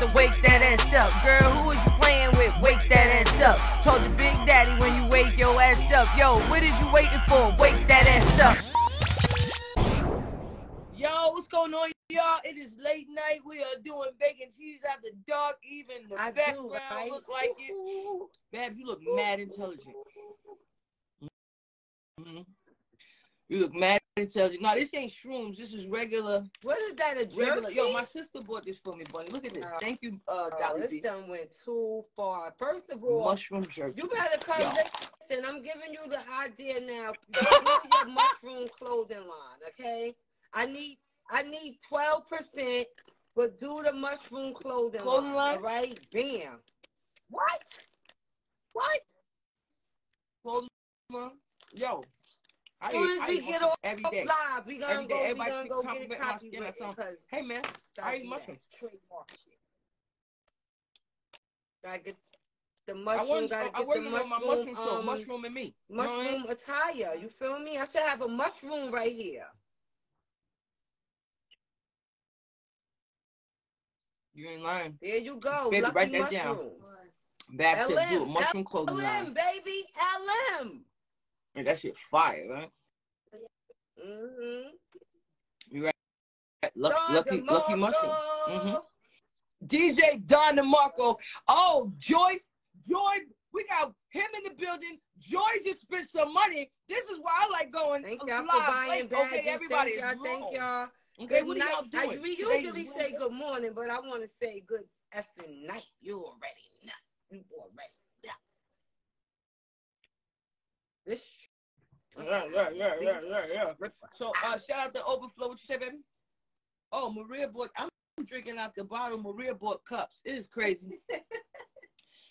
to wake that ass up. Girl, who is you playing with? Wake that ass up. Told the big daddy when you wake your ass up. Yo, what is you waiting for? Wake that ass up. Yo, what's going on, y'all? It is late night. We are doing bacon cheese after dark. Even the background look like it. Babs, you look mad intelligent. Mm-hmm. You look mad intelligent. No, this ain't shrooms. This is regular. What is that, a jerky? Yo, my sister bought this for me, buddy. Look at this. Thank you, Dolly This B. done went too far. First of all, mushroom jerky. You better come listen. I'm giving you the idea now. Do your mushroom clothing line, okay? I need 12%, but do the mushroom clothing line. All right? Bam. What? Clothing line? Yo. As soon as we get off every day. live, we gonna go get it copyrighted. because hey man, I eat mushrooms. Trademark shit. Gotta get the mushroom. Gotta get the mushroom. Mushroom and me. Mushroom attire. You feel me? I should have a mushroom right here. You ain't lying. There you go. Baby, Lucky write that mushrooms. Down. Bad tip, do a mushroom clothing line. LM, baby, LM. Hey, that shit fire, right? Mm-hmm. You right? Lucky mushroom. Mm-hmm. DJ Don DeMarco. Oh, Joy, we got him in the building. Joy just spent some money. This is why I like going. Thank y'all for buying badges. Okay, everybody. Thank y'all. Okay, good what night. are y'all doing? We usually say good morning, but I want to say good effing night. You already know. You already know. This. Yeah. So, shout out to Overflow. What you say, baby? Oh, Maria bought. I'm drinking out the bottle. Maria bought cups. It is crazy.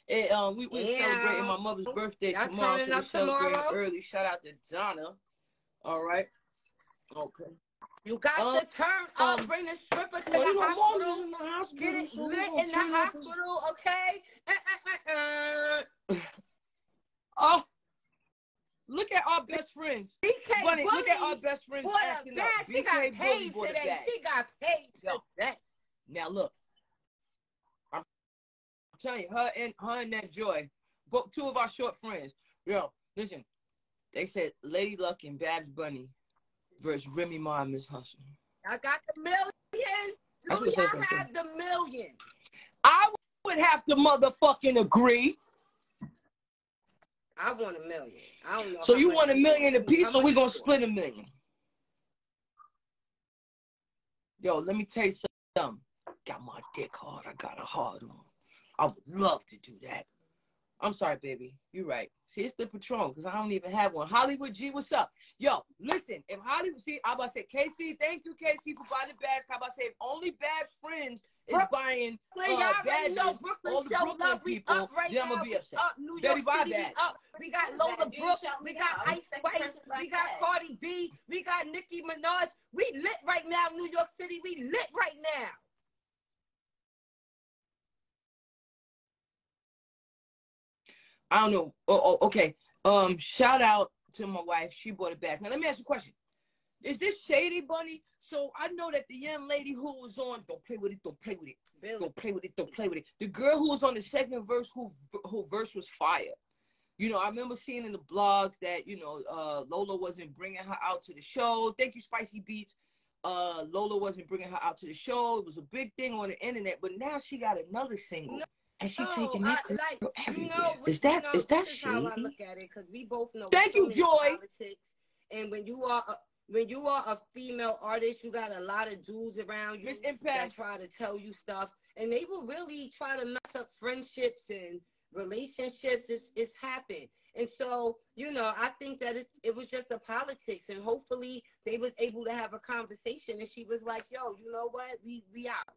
We celebrating my mother's birthday tomorrow, so we're celebrating early. Shout out to Donna. All right. Okay. You got to turn up, bring the stripper to the hospital. Get it lit in the hospital, okay? Oh, look at our best friends. Bunny, look at our best friends acting up. She got paid today. She got paid today. Now look, I'm telling you, her and that Joy, both two of our short friends. Yo, listen, they said Lady Luck and Babs Bunny versus Remy Ma and Miss Hustle. I got the million. Do y'all have the million? I would have to motherfucking agree. I want $1 million. I don't know. So you want $1 million apiece, so we're gonna split $1 million. Yo, let me tell you something. Got my dick hard. I got a hard on. I would love to do that. I'm sorry, baby. You're right. See, it's the Patron, because I don't even have one. Hollywood G, what's up? Yo, listen, if Hollywood, see, I'm about to say, KC, thank you, KC, for buying the badge. I'm about to say, if only Babs friends is buying badges, all the Brooklyn people, then I'm going to be upset. New York City, we got Lola, Brooke, we got Ice Spice, we got Cardi B, we got Nicki Minaj. We lit right now, New York City. We lit right now. I don't know. Okay. Shout out to my wife. She bought a badge. Now, let me ask you a question. Is this shady, Bunny? So I know that the young lady who was on, don't play with it, don't play with it, don't play with it, don't play with it. The girl who was on the second verse, who verse was fire. You know, I remember seeing in the blogs that, you know, Lola wasn't bringing her out to the show. Thank you, Spicy Beats. Lola wasn't bringing her out to the show. It was a big thing on the internet. But now she got another single. No. And she's taking that girl everywhere. Is that shady? How I look at it, because we both know. Thank you, Joy. Politics, and when you are a female artist, you got a lot of dudes around you that try to tell you stuff, and they will really try to mess up friendships and relationships. It's happened, and so you know, I think that it was just a politics, and hopefully they was able to have a conversation, and she was like, "Yo, you know what? We out."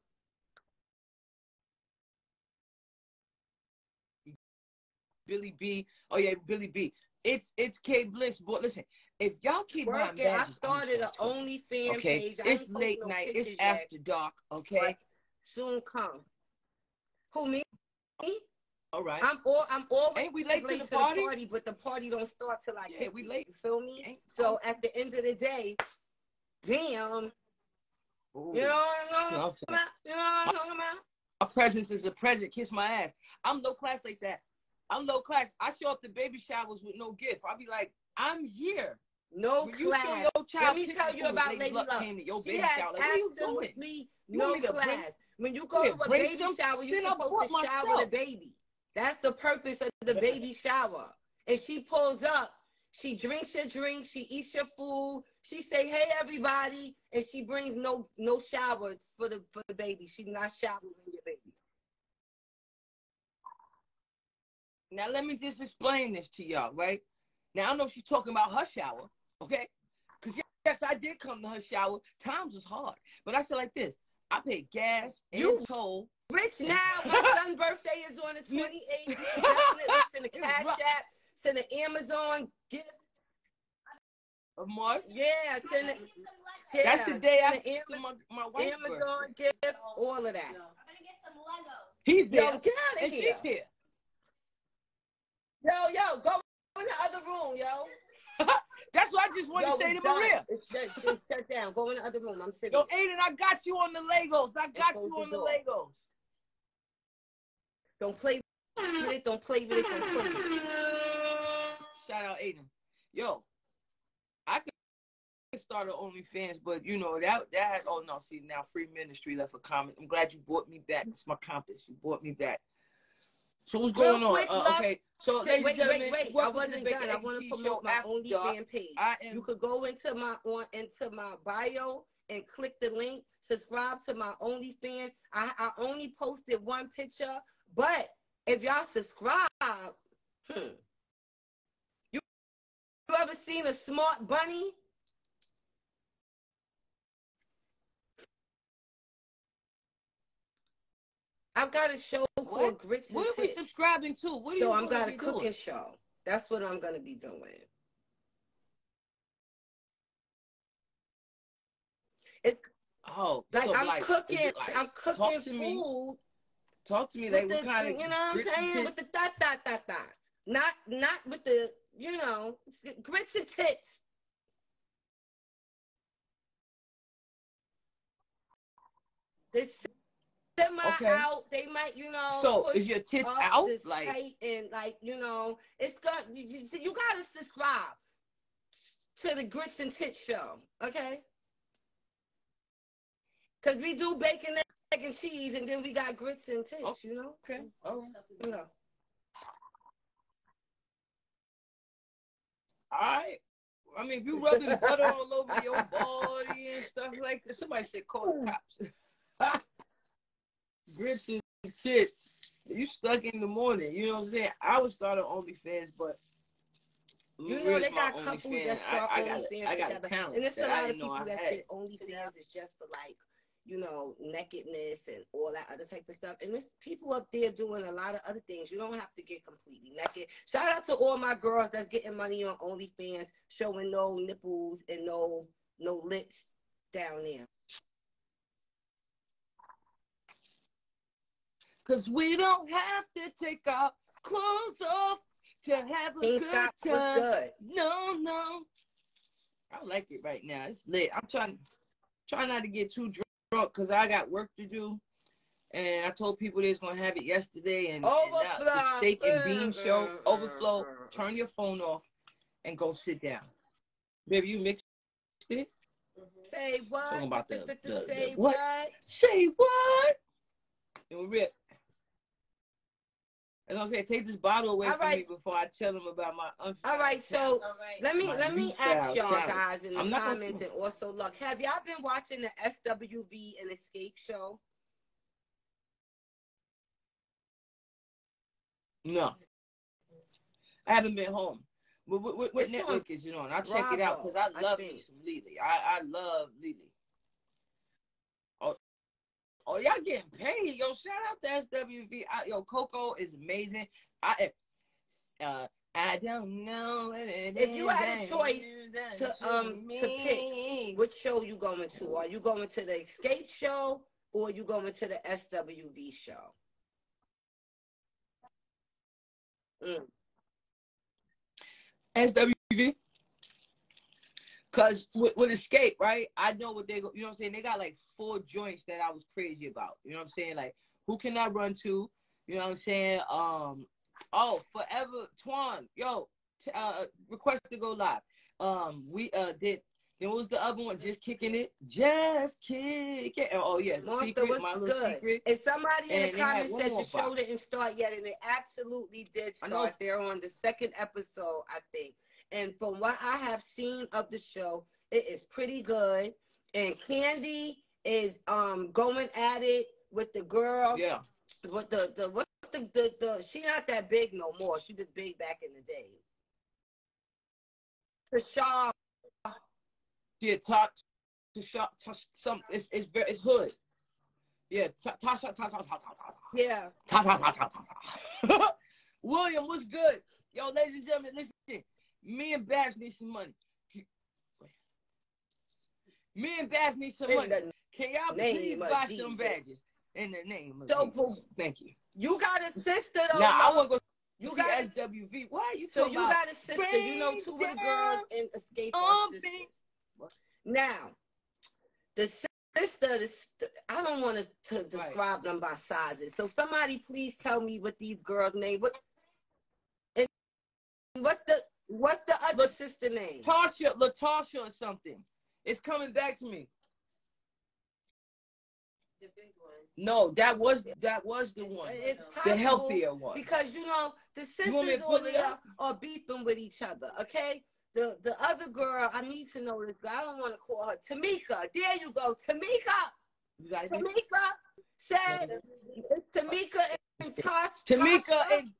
Billy B. Oh yeah, Billy B. It's K Bliss. But listen, if y'all keep buying badges, I started an OnlyFans page. It's late night. It's after dark. Okay. But soon come. Who, me? All right. I'm always ain't we late to the party? But the party don't start till like 50, we late. You feel me? So at the end of the day, bam. Ooh. You know what I'm talking about? You know what I'm talking about? presence is a present. Kiss my ass. I'm low class like that. I'm low class. I show up to baby showers with no gift. I'll be like, I'm here. No when class. You show your child, let me tell you about Lady Luck. Came to your baby shower. Like, what are you doing? No class. When you go to a baby shower, you're supposed to shower the baby. That's the purpose of the baby shower. And she pulls up. She drinks your drink. She eats your food. She say, "Hey, everybody," and she brings no showers for the baby. She's not showering your baby. Now let me just explain this to y'all, right? Now I know she's talking about her shower, okay? Because yes, I did come to her shower. Times was hard, but I said like this: I paid gas and toll. Rich now. My son's birthday is on the 28th. You can definitely send a Cash App, send an Amazon gift. Of March? Yeah, send it. Yeah, that's the day I sent my wife's Amazon gift, all of that. I'm gonna get some Legos. He's there. Yo, get out of here. She's here. Yo, go in the other room, yo. That's what I just want to say to Maria. It's shut down. Go in the other room. I'm sitting. Yo, Aiden, I got you on the Legos. I got you on the Legos. Don't play with it. Don't play with it. Don't play with it. Shout out Aiden. Yo, I could start an OnlyFans, but you know that has. Oh no, see now free ministry left a comment. I'm glad you brought me back. It's my compass. You brought me back. So what's going on? Okay, so wait. I wasn't done. I want to promote my OnlyFans page. You could go into my bio and click the link. Subscribe to my OnlyFans. I only posted one picture, but if y'all subscribe, you ever seen a smart bunny? I've got a show called Grits and What are we subscribing to? What are so I'm got a cooking show. That's what I'm gonna be doing. It's like I'm cooking. I'm cooking food. Talk to me like what kind of you know what I'm saying with the dots. Not with the grits and tits. This. Out, they might, So is your tits out? Like, tight and it's gonna. You gotta subscribe to the Grits and Tits show, okay? Because we do bacon, egg, and cheese, and then we got grits and tits. Okay. All right. All right. I mean, if you rubbing butter all over your body and stuff like that, somebody said call the cops. Grits and tits. You stuck in the morning. You know what I'm saying? I would start on OnlyFans, but they got couples that start OnlyFans together. Talent and there's a lot of people that think OnlyFans is just for nakedness and all that other type of stuff. And there's people up there doing a lot of other things. You don't have to get completely naked. Shout out to all my girls that's getting money on OnlyFans, showing no nipples and no lips down there. Because we don't have to take our clothes off to have a good time. Good. No. I like it right now. It's lit. I'm trying not to get too drunk because I got work to do. And I told people they was going to have it yesterday. And the steak and bean show, overflow. Turn your phone off and go sit down. Baby, you mixed it? Say what? Talking about say what? Say what? And we're rip. As I'm saying, take this bottle away from me before I tell them about my unfinished. All right, so let me ask y'all guys in the comments and also look. Have y'all been watching the SWV and Xscape show? No. I haven't been home. But what network is it on? I'll check it out because I love me some Lily. I love Lily. Oh, y'all getting paid. Yo, shout out to SWV. Yo, Coco is amazing. I don't know. If you had a choice to pick which show you going to, are you going to the Xscape show or are you going to the SWV show? SWV. Because with Xscape, right, I know what they go, you know what I'm saying? They got like 4 joints that I was crazy about. You know what I'm saying? Like Who can I run to? You know what I'm saying? Oh, Forever Twan, yo, request to go live. We did. Then what was the other one? Just Kicking It. Just Kick It. Oh yeah, Monster Secret. was My Little good. Secret. And somebody in the comments said the show box. didn't start yet, and it absolutely did start. They're on the second episode, I think. And from what I have seen of the show, it is pretty good. And Candy is going at it with the girl. Yeah. With the she not that big no more. She was big back in the day. Tasha. Yeah, some it's hood. Yeah, Tasha. Yeah. William, what's good? Yo, ladies and gentlemen, listen. Me and Babs need some money. Me and Babs need some money. Can y'all please buy some badges in the name of Jesus? Thank you. You got a sister though. Now I want to go. You see got SWV. Why are you so talking you about? Got a sister. You know two of the girls in Xscape are sisters. Now, the sister, I don't want to describe them by sizes. So somebody please tell me what these girls' name. What's the other sister name? Latasha or something. It's coming back to me. The big one. No, that was the one. The healthier one. Because you know the sisters on there are beefing with each other. Okay. The other girl, I need to know this girl. I don't want to call her Tamika. There you go, Tamika. Tamika said Tamika and Tasha. Tamika and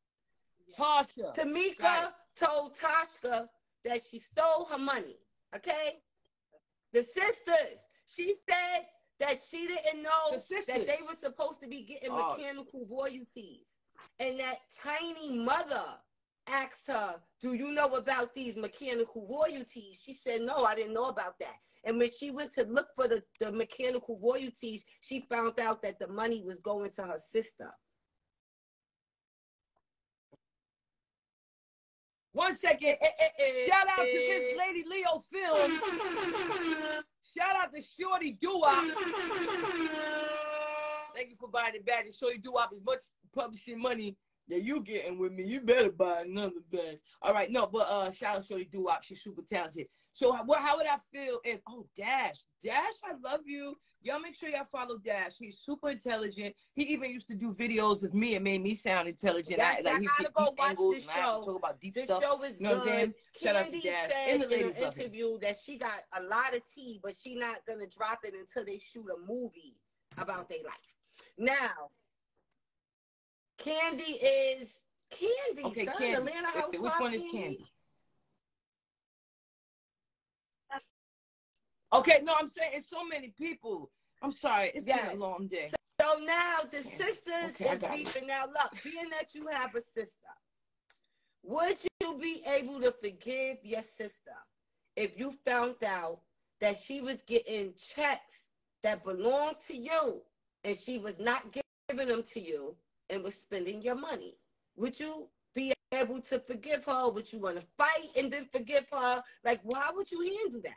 Tasha. Tamika told Tasha that she stole her money. Okay. The sisters. She said that she didn't know that they were supposed to be getting mechanical royalties, and that Tiny mother asked her, do you know about these mechanical royalties? She said, no, I didn't know about that. And when she went to look for the mechanical royalties, she found out that the money was going to her sister. 1 second. Shout out to Miss Lady Leo Films. Shout out to Shorty Doo-Wop. Thank you for buying the badge. Shorty Doo-Wop is much publishing money that you getting with me. You better buy another badge. All right, no, but shout out to Shorty Doo-Wop. She's super talented. So how would I feel if, Dash, I love you. Y'all make sure y'all follow Dash. He's super intelligent. He even used to do videos of me and made me sound intelligent. Yes, I gotta go watch this show. Talk about deep this stuff. Show is you know good. What I'm saying? Shout out to Candy Dash. said in an interview that she got a lot of tea, but she not gonna drop it until they shoot a movie about their life. Now, Candy is Candy. Okay, son, Candy. Atlanta Housewife. Which one is Candy? Okay, no, I'm saying it's so many people. I'm sorry, it's been a long day. So now the sisters is beefing. Now look, being that you have a sister, would you be able to forgive your sister if you found out that she was getting checks that belonged to you and she was not giving them to you and was spending your money? Would you be able to forgive her? Would you want to fight and then forgive her? Like, why would you handle that?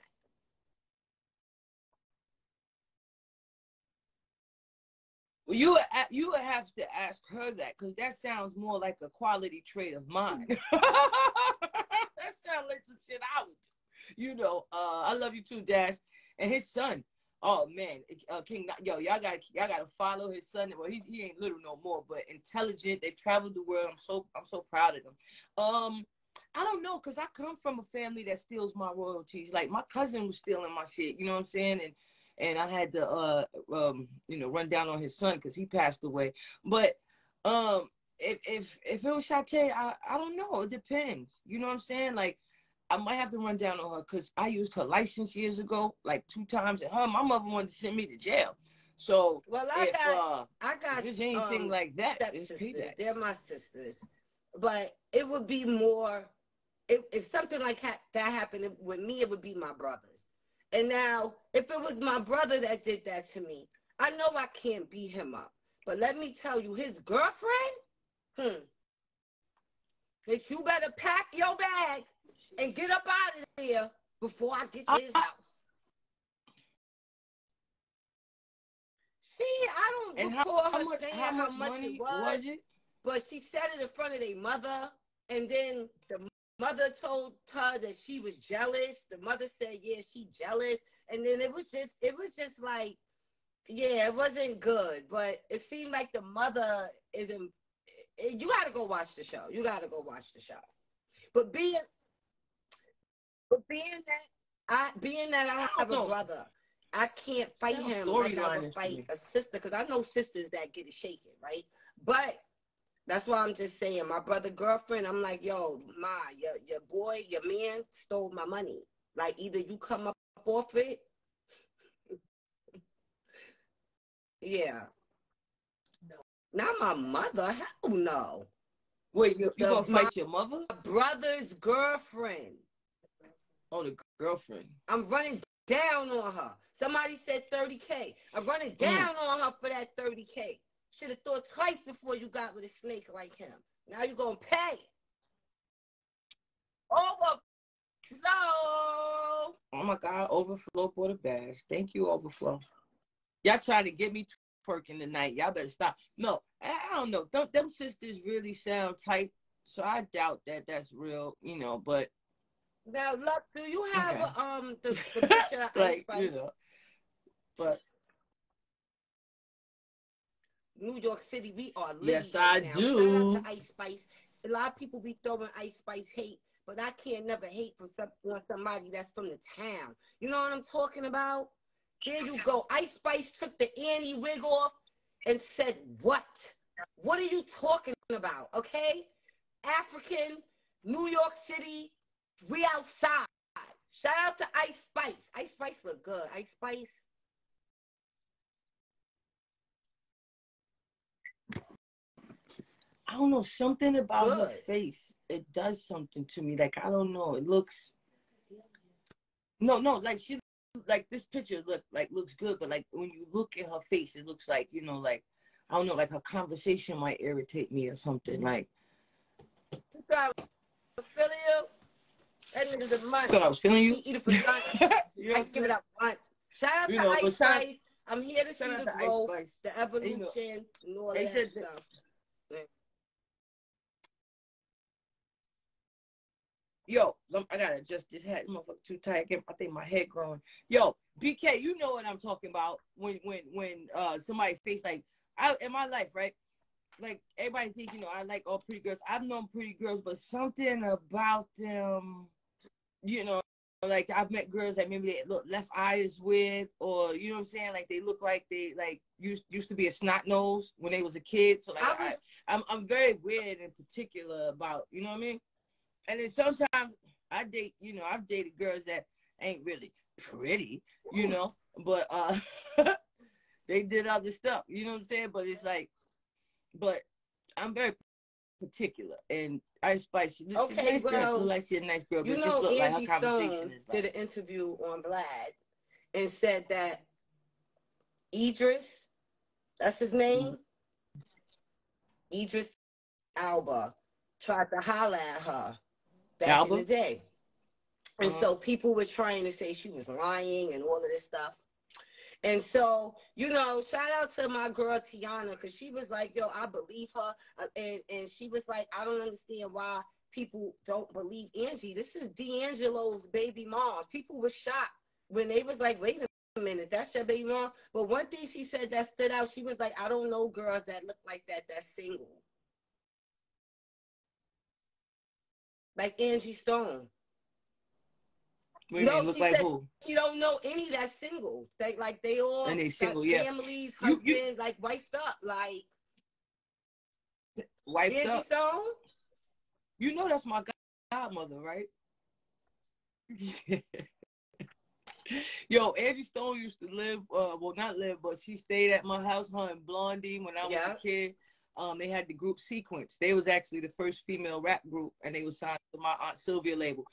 Well, you would have to ask her that, because that sounds more like a quality trait of mine. That sounds like some shit I would do. You know, I love you too, Dash. And his son, oh man, King, y'all gotta follow his son. Well, he ain't little no more, but intelligent. They've traveled the world. I'm so proud of them. I don't know, because I come from a family that steals my royalties. Like, my cousin was stealing my shit, you know what I'm saying? And I had to, run down on his son because he passed away. But if it was Shantae, I don't know. It depends. You know what I'm saying? Like, I might have to run down on her because I used her license years ago, like 2 times. And my mother wanted to send me to jail. So, well, I got if there's anything like that, stepsisters. They're my sisters. But it would be more, if something like that happened with me, it would be my brothers. And now, if it was my brother that did that to me, I know I can't beat him up. But let me tell you, his girlfriend, that you better pack your bag and get up out of there before I get to his house. I don't And recall her much, saying how much much money it was it? But she said it in front of their mother, and then the mother told her that she was jealous. The mother said, yeah, she jealous. And then it was just like, yeah, it wasn't good. But it seemed like the mother isn't. You got to go watch the show. You got to go watch the show. But being that I have a brother, I can't fight him like I would fight a sister, because I know sisters that get it shaken, right? But that's why I'm just saying, my brother girlfriend, I'm like, yo, Ma, your boy, your man stole my money. Like, either you come up off it. Yeah. No. Not my mother. Hell no. Wait, you gonna fight your mother? My brother's girlfriend. Oh, the girlfriend. I'm running down on her. Somebody said 30K. I'm running down on her for that 30K. Should have thought twice before you got with a snake like him. Now you're going to pay. Overflow. Oh, my God. Overflow for the bash. Thank you, Overflow. Y'all trying to get me twerking tonight. Y'all better stop. No, I don't know. Them sisters really sound tight, so I doubt that that's real, but. Now, look, do you have the picture of like, Ice Spice? But. New York City, we are litty yes, right I now. do. Shout out to Ice Spice. A lot of people be throwing Ice Spice hate, but I can't never hate from somebody that's from the town. You know what I'm talking about? There you go. Ice Spice took the Annie wig off and said, what? What are you talking about? Okay? African, New York City, we outside. Shout out to Ice Spice. Ice Spice look good. Ice Spice. I don't know, something about her face. It does something to me. Like, I don't know. It looks. No, like she, like this picture looks good, but like when you look at her face, it looks like, like, I don't know, like her conversation might irritate me or something. Like. I was feeling you. That nigga's a month. Thought I was feeling you? He eat it for lunch. I give it up once. Shout out to Ice Spice. I'm here to see the growth, the evolution, and all that stuff. Yo, I gotta adjust this hat. Motherfucker too tight. I think my head growing. Yo, BK, you know what I'm talking about. When somebody face like in my life, right? Like everybody think, I like all pretty girls. I've known pretty girls, but something about them, like I've met girls that maybe they look left eye is weird, or you know what I'm saying? Like they look like they like used to be a snot nose when they was a kid. So like I'm very weird in particular about, you know what I mean? And then sometimes I've dated girls that ain't really pretty, but they did other stuff, you know what I'm saying? But it's like, but I'm very particular, and Ice Spice. Okay, nice well, girl. Like she's a nice girl, but you just look Angie like her conversation Stone is like. Did an interview on Blac and said that Idris, that's his name, Idris Elba, tried to holler at her back in the day. And so people were trying to say she was lying and all of this stuff. And so, shout out to my girl Tiana, because she was like, yo, I believe her. And she was like, I don't understand why people don't believe Angie. This is D'Angelo's baby mom. People were shocked when they was like, wait a minute, that's your baby mom? But one thing she said that stood out, she was like, I don't know girls that look like that's single. Like Angie Stone. No, look like who? You don't know any that's single. They all and they single, families, husbands, like wifed up, like wifed Angie up. Stone? You know that's my godmother, right? Yo, Angie Stone used to live, well, not live, but she stayed at my house, her and Blondie, when I was a kid. They had the group Sequence. They was actually the first female rap group, and they was signed to my Aunt Sylvia label.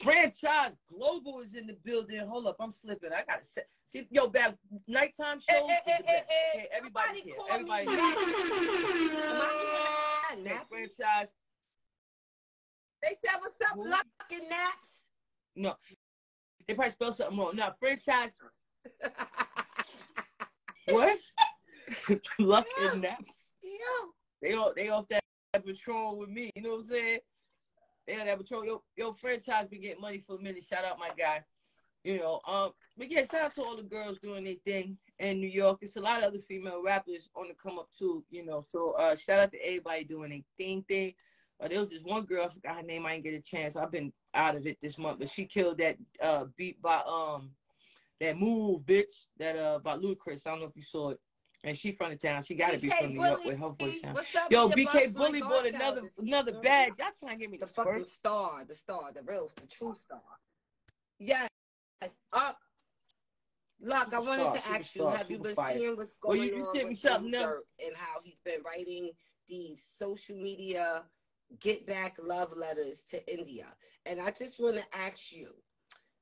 Franchise Global is in the building. Hold up, I'm slipping. I gotta see. Yo, Babs, nighttime shows is the best. Okay, everybody here. Everybody here. Franchise. They said, what's up, Luck and Naps? No, they probably spelled something wrong. No, Franchise. What? Luck and Naps. Yeah. They off that patrol with me. You know what I'm saying? They on that patrol. Yo, franchise been getting money for a minute. Shout out my guy. You know, but yeah, shout out to all the girls doing their thing in New York. It's a lot of other female rappers on the come up too, you know. So shout out to everybody doing their thing. There was this one girl, I forgot her name, I didn't get a chance. I've been out of it this month, but she killed that beat by that Move, bitch, that by Ludacris. I don't know if you saw it. And she from the town. She gotta be from New York with her voice sound. Yo, BK Bully bought another badge. Y'all trying to get me the fucking star, the real, the true star. Yes. Look, I wanted to ask you, have you been seeing what's going on with Dirt and how he's been writing these social media get back love letters to India? And I just want to ask you,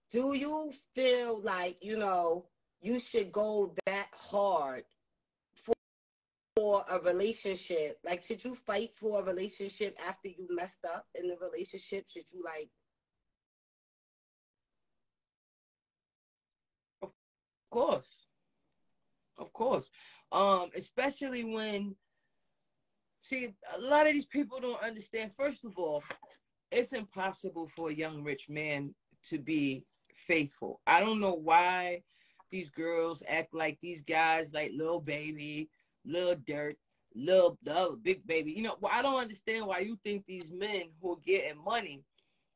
do you feel like, you know, you should go that hard for a relationship? Like, should you fight for a relationship after you messed up in the relationship? Should you, like... Of course. Especially when, see, a lot of these people don't understand. First of all, it's impossible for a young rich man to be faithful. I don't know why these girls act like these guys, like Lil Baby, Lil Dirt, Lil Big Baby. You know, I don't understand why you think these men who are getting money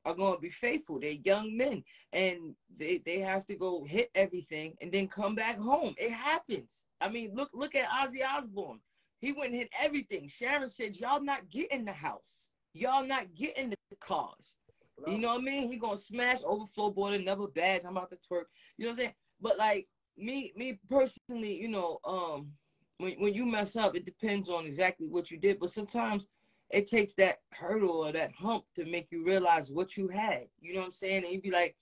are going to be faithful. They're young men, and they have to go hit everything and then come back home. It happens. I mean, look at Ozzy Osbourne. He went and hit everything. Sharon said, y'all not getting the house. Y'all not getting the cars. You know what I mean? He going to smash overflow board, another badge. I'm about to twerk. You know what I'm saying? But, like, me personally, you know, when you mess up, it depends on exactly what you did. But sometimes it takes that hurdle or that hump to make you realize what you had. You know what I'm saying? And you be like,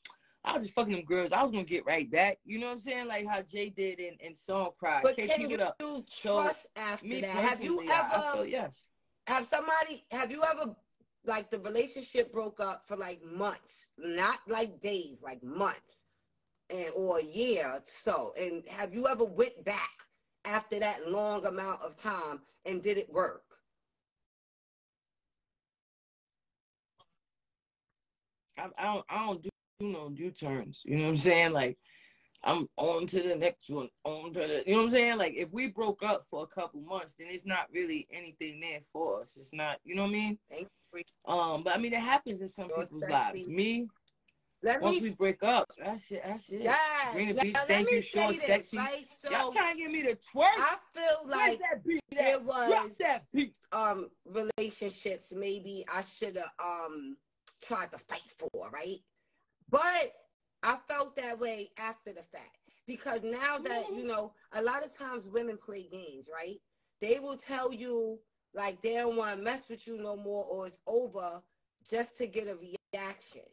I was just fucking them girls. I was going to get right back. You know what I'm saying? Like how Jay did in Song Cry. But can you trust after that? Have you ever... I feel yes. Have you ever, like, the relationship broke up for, like, months? Not, like, days, like, months. Or a year or so. And have you ever went back after that long amount of time and did it work? I don't do no U-turns. You know what I'm saying? Like, I'm on to the next one, on to the, you know what I'm saying? Like, if we broke up for a couple months, then it's not really anything there for us. It's not, you know what I mean? But I mean, it happens in some people's lives. Once we break up, that's it. Yeah. Green Beach, thank you, short, sexy. Right? So y'all trying to get me to twerk? I feel like that beat there was Drop that beat. Relationships maybe I should have tried to fight for, right? But I felt that way after the fact. Because now that, you know, a lot of times women play games, right? They will tell you, like, they don't want to mess with you no more or it's over just to get a reaction.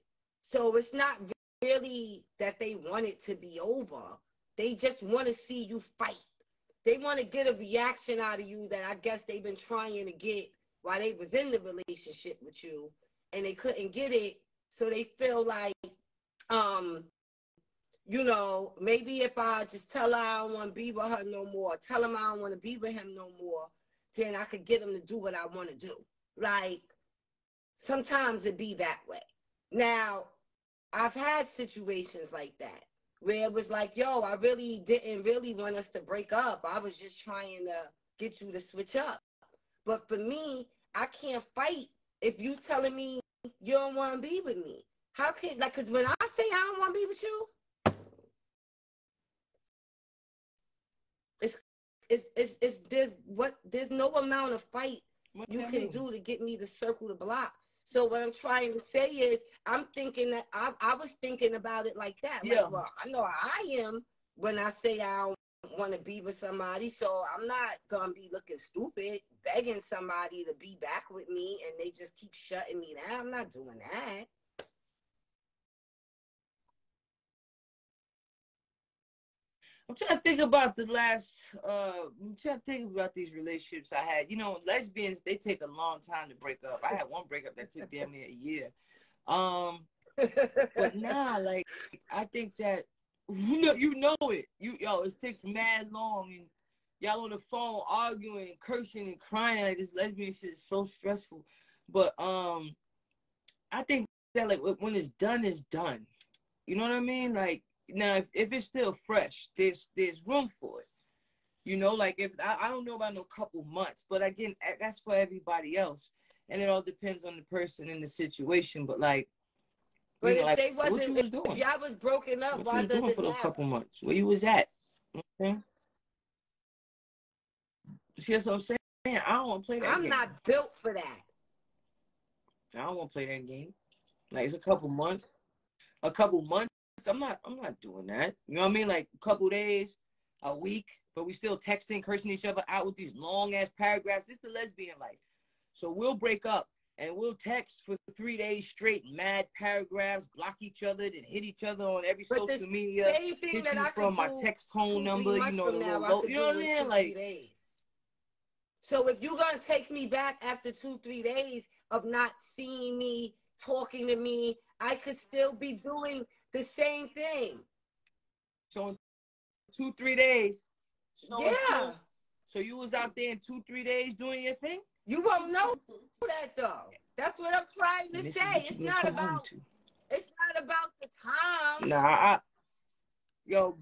So it's not really that they want it to be over. They just want to see you fight. They want to get a reaction out of you that I guess they've been trying to get while they was in the relationship with you, and they couldn't get it. So they feel like, you know, maybe if I just tell her I don't want to be with her no more, tell him I don't want to be with him no more, then I could get him to do what I want to do. Like, sometimes it be that way. Now, I've had situations like that where it was like, yo, I really didn't really want us to break up. I was just trying to get you to switch up. But for me, I can't fight if you telling me you don't want to be with me. How can, like, because when I say I don't want to be with you, there's no amount of fight you can do to get me to circle the block. So what I'm trying to say is, I'm thinking that I was thinking about it like that. Yeah. Like, well, I know how I am when I say I don't want to be with somebody. So I'm not going to be looking stupid, begging somebody to be back with me, and they just keep shutting me down. I'm not doing that. I'm trying to think about I'm trying to think about these relationships I had. You know, lesbians, they take a long time to break up. I had one breakup that took damn near a year. But nah, like, I think that, you know it. It takes mad long, and y'all on the phone arguing and cursing and crying. Like, this lesbian shit is so stressful. But I think that, like, when it's done, it's done. You know what I mean? Like, now, if it's still fresh, there's room for it. You know, like, if I don't know about no couple months, but again, that's for everybody else. And it all depends on the person and the situation. But, like, but if like, they wasn't, what you was doing? If y'all was broken up, what why you was does doing it for those matter? couple months? Where you was at? Okay. See, that's what I'm saying. I don't want to play that game. I'm not built for that. I don't want to play that game. Like, it's a couple months. I'm not doing that. You know what I mean? Like, a couple days, a week, but we still texting, cursing each other out with these long ass paragraphs. This is the lesbian life. So we'll break up and we'll text for 3 days straight, mad paragraphs, block each other, then hit each other on every social media. Same thing hit that you I from my Taxstone number, you know, you know what I mean? Like, 3 days. So if you're gonna take me back after 2-3 days of not seeing me, talking to me, I could still be doing the same thing. So in 2-3 days. Yeah. So you was out there in 2-3 days doing your thing? You won't know that though. That's what I'm trying to say. It's not about the time. Nah,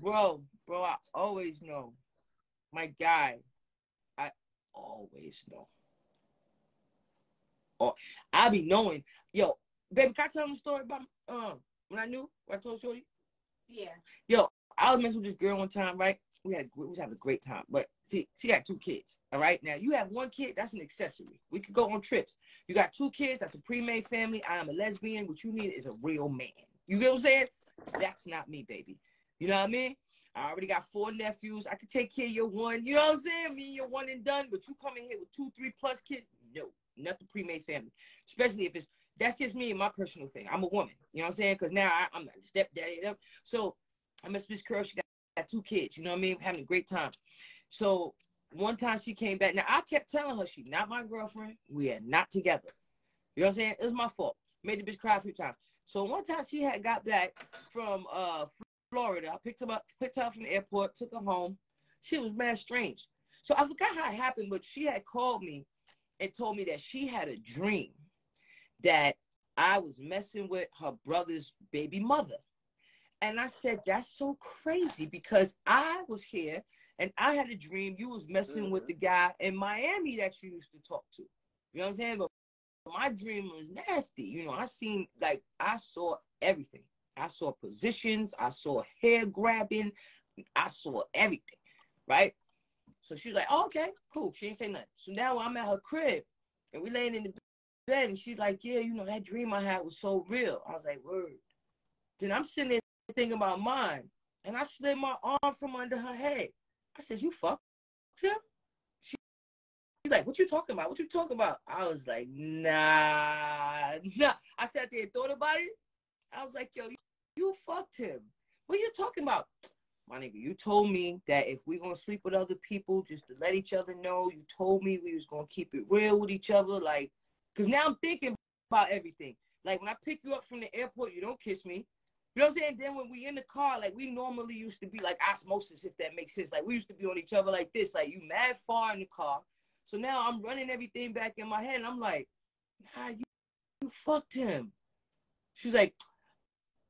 bro, I always know. My guy, I always know. Oh, I be knowing. Yo, baby, can I tell them a story about when I knew? When I told Shorty? Yeah. Yo, I was messing with this girl one time, right? We was having a great time. But see, she got 2 kids. All right. Now you have 1 kid, that's an accessory. We could go on trips. You got 2 kids, that's a pre-made family. I am a lesbian. What you need is a real man. You get what I'm saying? That's not me, baby. You know what I mean? I already got 4 nephews. I could take care of your 1. You know what I'm saying? Me, you're 1 and done. But you come in here with 2, 3 plus kids? No, not the pre-made family. Especially if that's just me and my personal thing. I'm a woman. You know what I'm saying? Because now I'm not a stepdaddy. So I met this girl. She got 2 kids. You know what I mean? Having a great time. So one time she came back. Now I kept telling her she's not my girlfriend. We are not together. You know what I'm saying? It was my fault. Made the bitch cry a few times. So one time she had got back from Florida. I picked her up from the airport, took her home. She was mad strange. So I forgot how it happened, but she had called me and told me that she had a dream that I was messing with her brother's baby mother. And I said, that's so crazy because I was here and I had a dream you was messing with the guy in Miami that you used to talk to. You know what I'm saying? But my dream was nasty. You know, I saw everything. I saw positions. I saw hair grabbing. I saw everything, right? So she was like, oh, okay, cool. She ain't say nothing. So now I'm at her crib and we laying in the bed and she's like, yeah, you know, that dream I had was so real. I was like, word. Then I'm sitting there thinking about mine and I slid my arm from under her head. I said, you fucked him? She's like, what you talking about? What you talking about? I was like, nah. I sat there and thought about it. I was like, yo, you fucked him. What are you talking about? My nigga, you told me that if we gonna sleep with other people, just to let each other know. You told me we was gonna keep it real with each other. Like, because now I'm thinking about everything. Like, when I pick you up from the airport, you don't kiss me. You know what I'm saying? Then when we in the car, like, we normally used to be like osmosis, if that makes sense. Like, we used to be on each other like this. Like, you mad far in the car. So now I'm running everything back in my head, and I'm like, nah, you fucked him. She's like,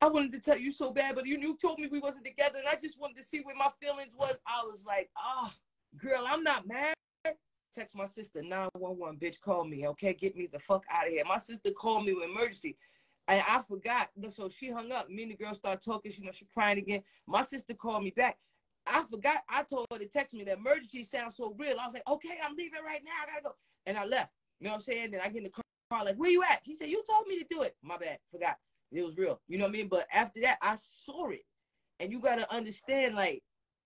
I wanted to tell you so bad, but you told me we wasn't together, and I just wanted to see where my feelings was. I was like, girl, I'm not mad. Text my sister, 911, bitch, call me, okay? Get me the fuck out of here. My sister called me with emergency. And I forgot. So she hung up. Me and the girl started talking. She crying again. My sister called me back. I forgot. I told her to text me. The emergency sounds so real. I was like, okay, I'm leaving right now. I got to go. And I left. You know what I'm saying? Then I get in the car like, where you at? She said, you told me to do it. My bad. Forgot. It was real. You know what I mean? But after that, I saw it. And you got to understand, like,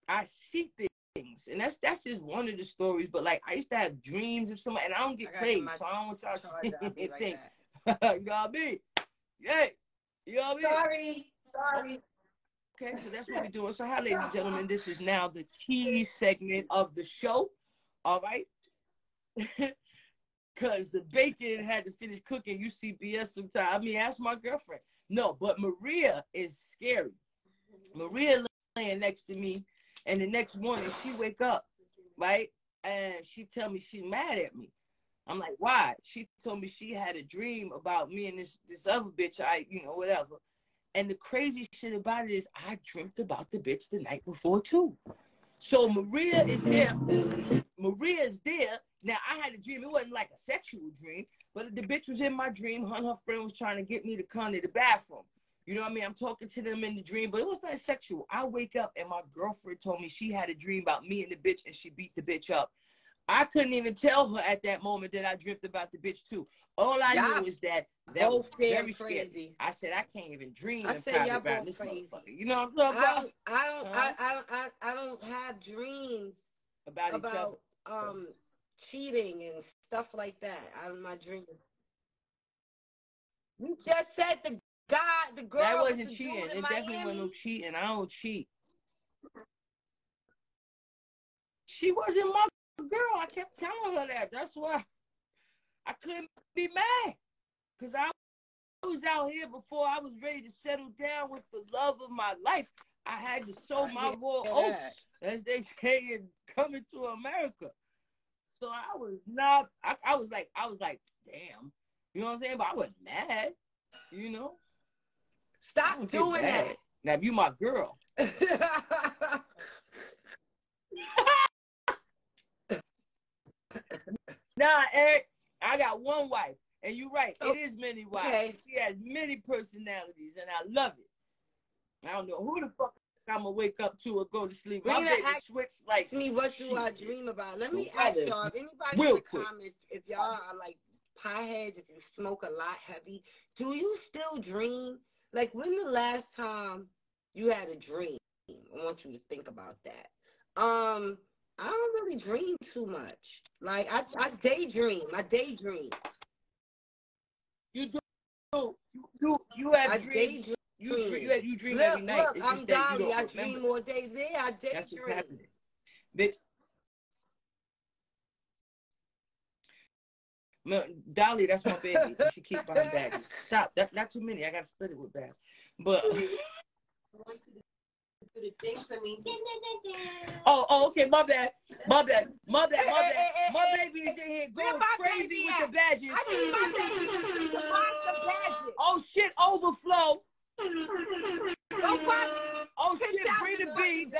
I see things. And that's just one of the stories. But, like, I used to have dreams of somebody. And I don't get paid. So I don't want y'all to think. You know what I mean? Yeah. You know what I mean? Sorry. Okay, so that's what we're doing. So, hi, ladies and gentlemen. This is now the cheese segment of the show. All right? Because the bacon had to finish cooking UCBS sometime. I mean, ask my girlfriend. No, but Maria is scary. Maria laying next to me, and the next morning she wake up, right? And she tell me she mad at me. I'm like, why? She told me she had a dream about me and this other bitch, whatever. And the crazy shit about it is I dreamt about the bitch the night before too. So Maria is there. Maria is there. Now, I had a dream. It wasn't like a sexual dream, but the bitch was in my dream. Her and her friend was trying to get me to come to the bathroom. You know what I mean? I'm talking to them in the dream, but it was not sexual. I wake up and my girlfriend told me she had a dream about me and the bitch, and she beat the bitch up. I couldn't even tell her at that moment that I dreamt about the bitch too. All I knew is that was very crazy. Scary. I said I can't even dream in private about this motherfucker. You know what I'm talking about? I don't have dreams about cheating and stuff like that out of my dreams. You just said the girl. That wasn't cheating. It definitely wasn't no cheating. I don't cheat. She wasn't my girl. I kept telling her that. That's why I couldn't be mad. Because I was out here before I was ready to settle down with the love of my life. I had to sow my raw oats, as they say, in coming to America. So I was not, I was like, damn. You know what I'm saying? But I wasn't mad, you know? Stop doing that. Now, if you my girl. Nah, Eric, I got one wife. And you're right, it is many wives. Okay. She has many personalities, and I love it. I don't know who the fuck I'm going to wake up to or go to sleep. My baby switch like... me, what do I dream about? Let me ask y'all, if anybody in the comments, if y'all are like potheads, if you smoke a lot heavy, do you still dream? Like, when the last time you had a dream? I want you to think about that. I don't really dream too much. Like, I daydream. I daydream. You do. You have dreams. You dream every night. Look, I'm Dolly. I dream all day there. I daydream. That's what's happening. Bitch. Dolly, that's my baby. She keep buying bags. Stop. Not too many. I got to split it with bags. But... the thing for me. Oh, okay, my bad. My baby is in here going crazy with the badges. I need my baby to box the badges. Oh shit, overflow. Don't box. Oh shit, bring the beads.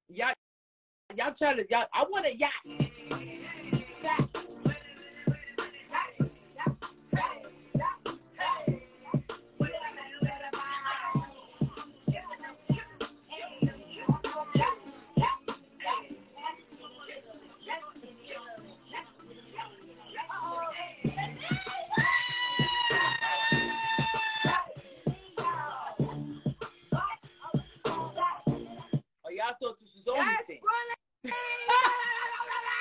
Yeah. Y'all trying to, I want a yacht. I thought this was OnlyFans.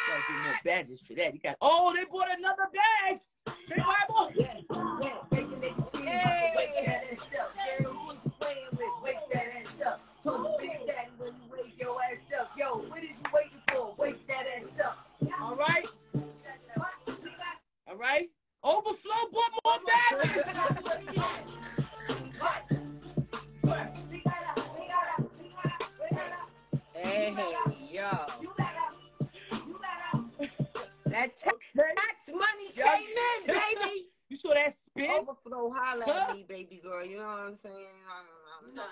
Gotta get more badges for that. You got. Oh, they bought another badge. They bought more. Hey. Wake that ass up, girl. Who you playing with? Wake that ass up. Told the big daddy when you wake your ass up. Yo, what is you waiting for? Wake that ass up. All right. All right. Overflow bought more badges. Hey, yo. That tax money came in, baby. You saw that spin? Overflow, holla at me, baby girl. You know what I'm saying? No.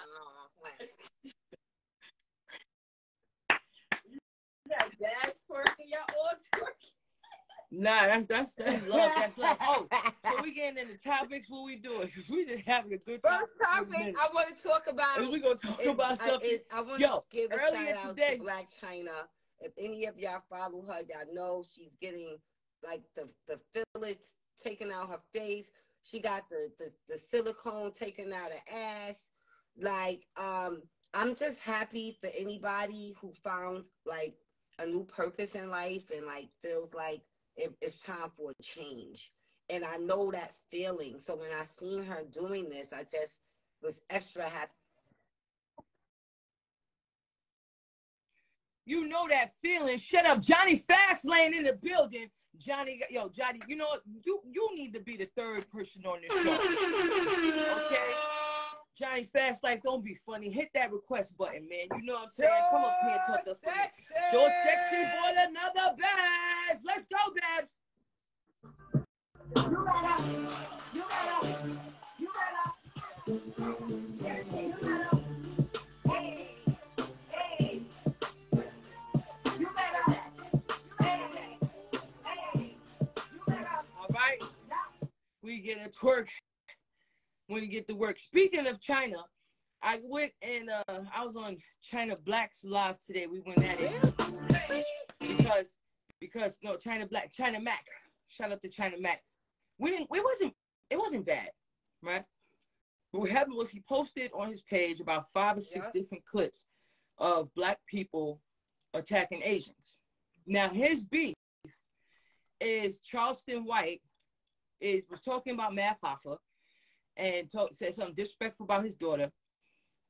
You got bags twerking, y'all all twerking. Nah, that's love. That's love. Oh, so we getting into topics. What we doing? Because we just having a good time. First topic I want to talk about. We gonna talk about something. I want to give a shout out to Blac Chyna. If any of y'all follow her, y'all know she's getting like the fillers taken out her face. She got the silicone taken out her ass. Like, I'm just happy for anybody who found like a new purpose in life and like feels like it's time for a change. And I know that feeling. So when I seen her doing this, I just was extra happy. You know that feeling. Shut up. Johnny Fastlane in the building. Johnny, you know what? You need to be the third person on this show. Okay? Johnny Fast Life, don't be funny. Hit that request button, man. You know what I'm saying? Come up here and talk to us. So sexy for another Babs. Let's go, Babs. You better. All right. We get a twerk when you get to work. Speaking of Chyna, I went and I was on Chyna Blac's live today. We went at it because no, Chyna Blac, Chyna Mac. Shout out to Chyna Mac. It wasn't bad, right? What happened was he posted on his page about 5 or 6 different clips of Black people attacking Asians. Now his beef is Charleston White was talking about Math Hoffa and said something disrespectful about his daughter.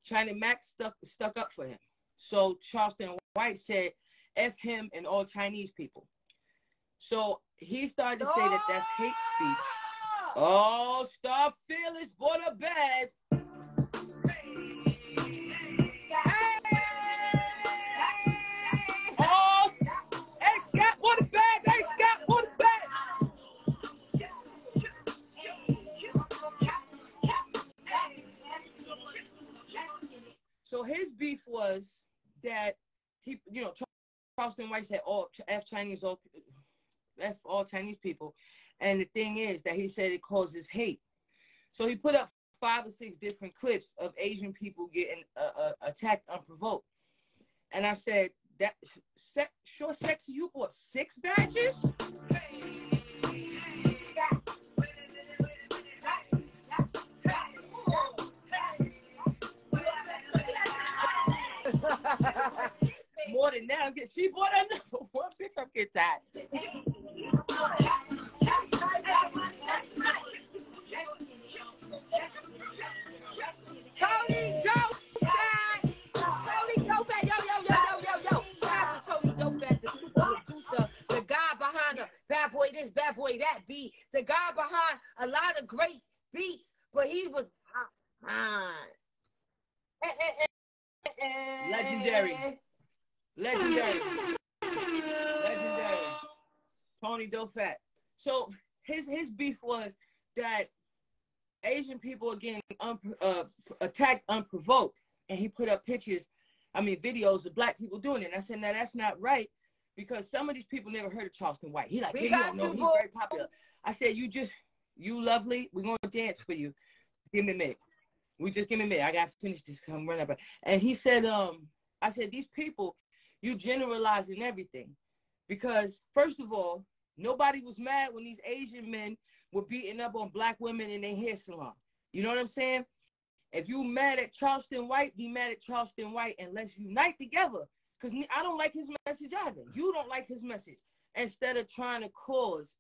Chyna Mac stuck up for him. So Charleston White said, F him and all Chinese people. So he started to say that that's hate speech. Oh, Star Fearless bought a bag. Oh, hey, Scott bought a bag. Hey, Scott bought a bag. So his beef was that he, Charleston White said, F all Chinese people. And the thing is that he said it causes hate. So he put up 5 or 6 different clips of Asian people getting attacked unprovoked. And I said, sure sexy, you bought 6 badges? More than that, she bought another one. Bitch, I'm getting tired. Tony Dofat! Tony Dofat! Yo! Shout out to Tony Dofat, the super producer, the guy behind the Bad Boy This, Bad Boy That beat, the guy behind a lot of great beats, but he was behind. Legendary. Tony Dofat. So his beef was that Asian people are getting attacked unprovoked, and he put up videos of Black people doing it. And I said, now that's not right, because some of these people never heard of Charleston White. He like, you don't know, he's very popular. I said, you lovely, we're gonna dance for you. Give me a minute. Give me a minute. I gotta finish this. Come run up. And he said, I said, these people, you generalizing everything, because first of all, nobody was mad when these Asian men were beating up on Black women in their hair salon. You know what I'm saying? If you mad at Charleston White, be mad at Charleston White, and let's unite together. Because I don't like his message either. You don't like his message. Instead of trying to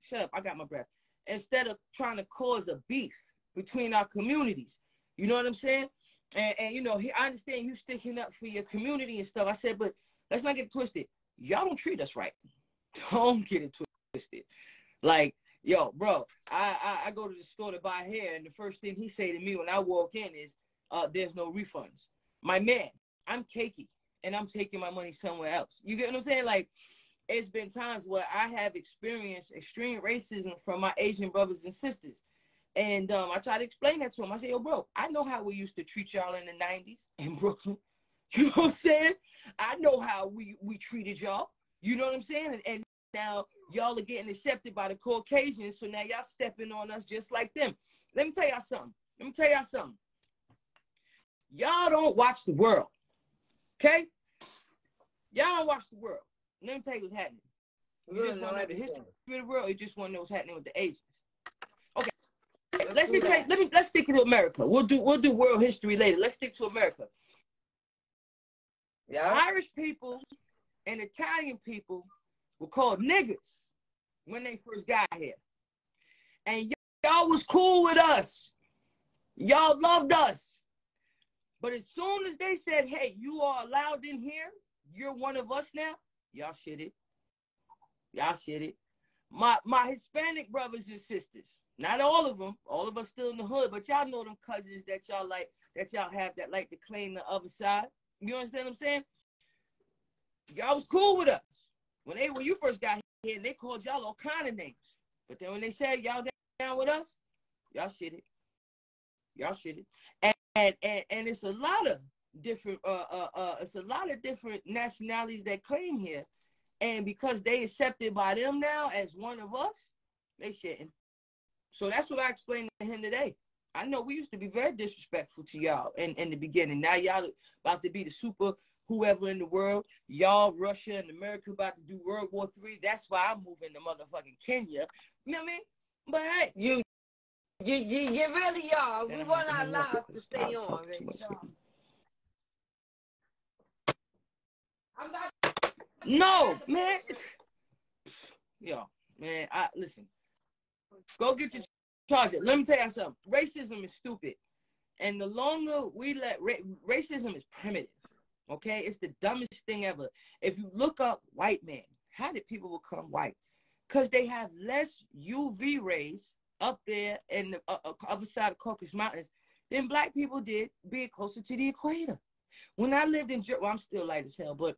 shut up, I got my breath. Instead of trying to cause a beef between our communities. You know what I'm saying? And I understand you sticking up for your community and stuff. I said, but let's not get it twisted. Y'all don't treat us right. Don't get it twisted. Like, yo, bro, I go to the store to buy hair, and the first thing he say to me when I walk in is, there's no refunds. My man, I'm cakey, and I'm taking my money somewhere else. You get what I'm saying? Like, it's been times where I have experienced extreme racism from my Asian brothers and sisters. And I try to explain that to him. I say, yo, bro, I know how we used to treat y'all in the 90s in Brooklyn. You know what I'm saying? I know how we treated y'all. You know what I'm saying? And now y'all are getting accepted by the Caucasians, so now y'all stepping on us just like them. Let me tell y'all something. Y'all don't watch the world, okay? Y'all don't watch the world. Let me tell you what's happening. You just want to know the history of the world, or you just want to know what's happening with the Asians. Okay. Let's stick to America. We'll do world history later. Let's stick to America. Yeah. Irish people and Italian people were called niggers when they first got here. And y'all was cool with us. Y'all loved us. But as soon as they said, hey, you are allowed in here, you're one of us now, y'all shit it. My Hispanic brothers and sisters, not all of them, all of us still in the hood, but y'all know them cousins that y'all like, that y'all have that like to claim the other side. You understand what I'm saying? Y'all was cool with us when you first got here, and they called y'all all kind of names. But then when they said y'all down with us, y'all shitted. Y'all shitted. And it's a lot of different nationalities that claim here. And because they accepted by them now as one of us, they shitting. So that's what I explained to him today. I know we used to be very disrespectful to y'all in the beginning. Now y'all about to be the super whoever in the world. Y'all, Russia and America about to do World War III. That's why I'm moving to motherfucking Kenya. You know what I mean? But hey. You really are. We want our lives to stay on, No, man. Yo, man, listen. Go get your charger. Let me tell you something. Racism is stupid. And the longer we let racism is primitive. Okay? It's the dumbest thing ever. If you look up white man, how did people become white? Because they have less UV rays up there in the other side of Caucasus Mountains than black people did being closer to the equator. When I lived in Germany, well, I'm still light as hell, but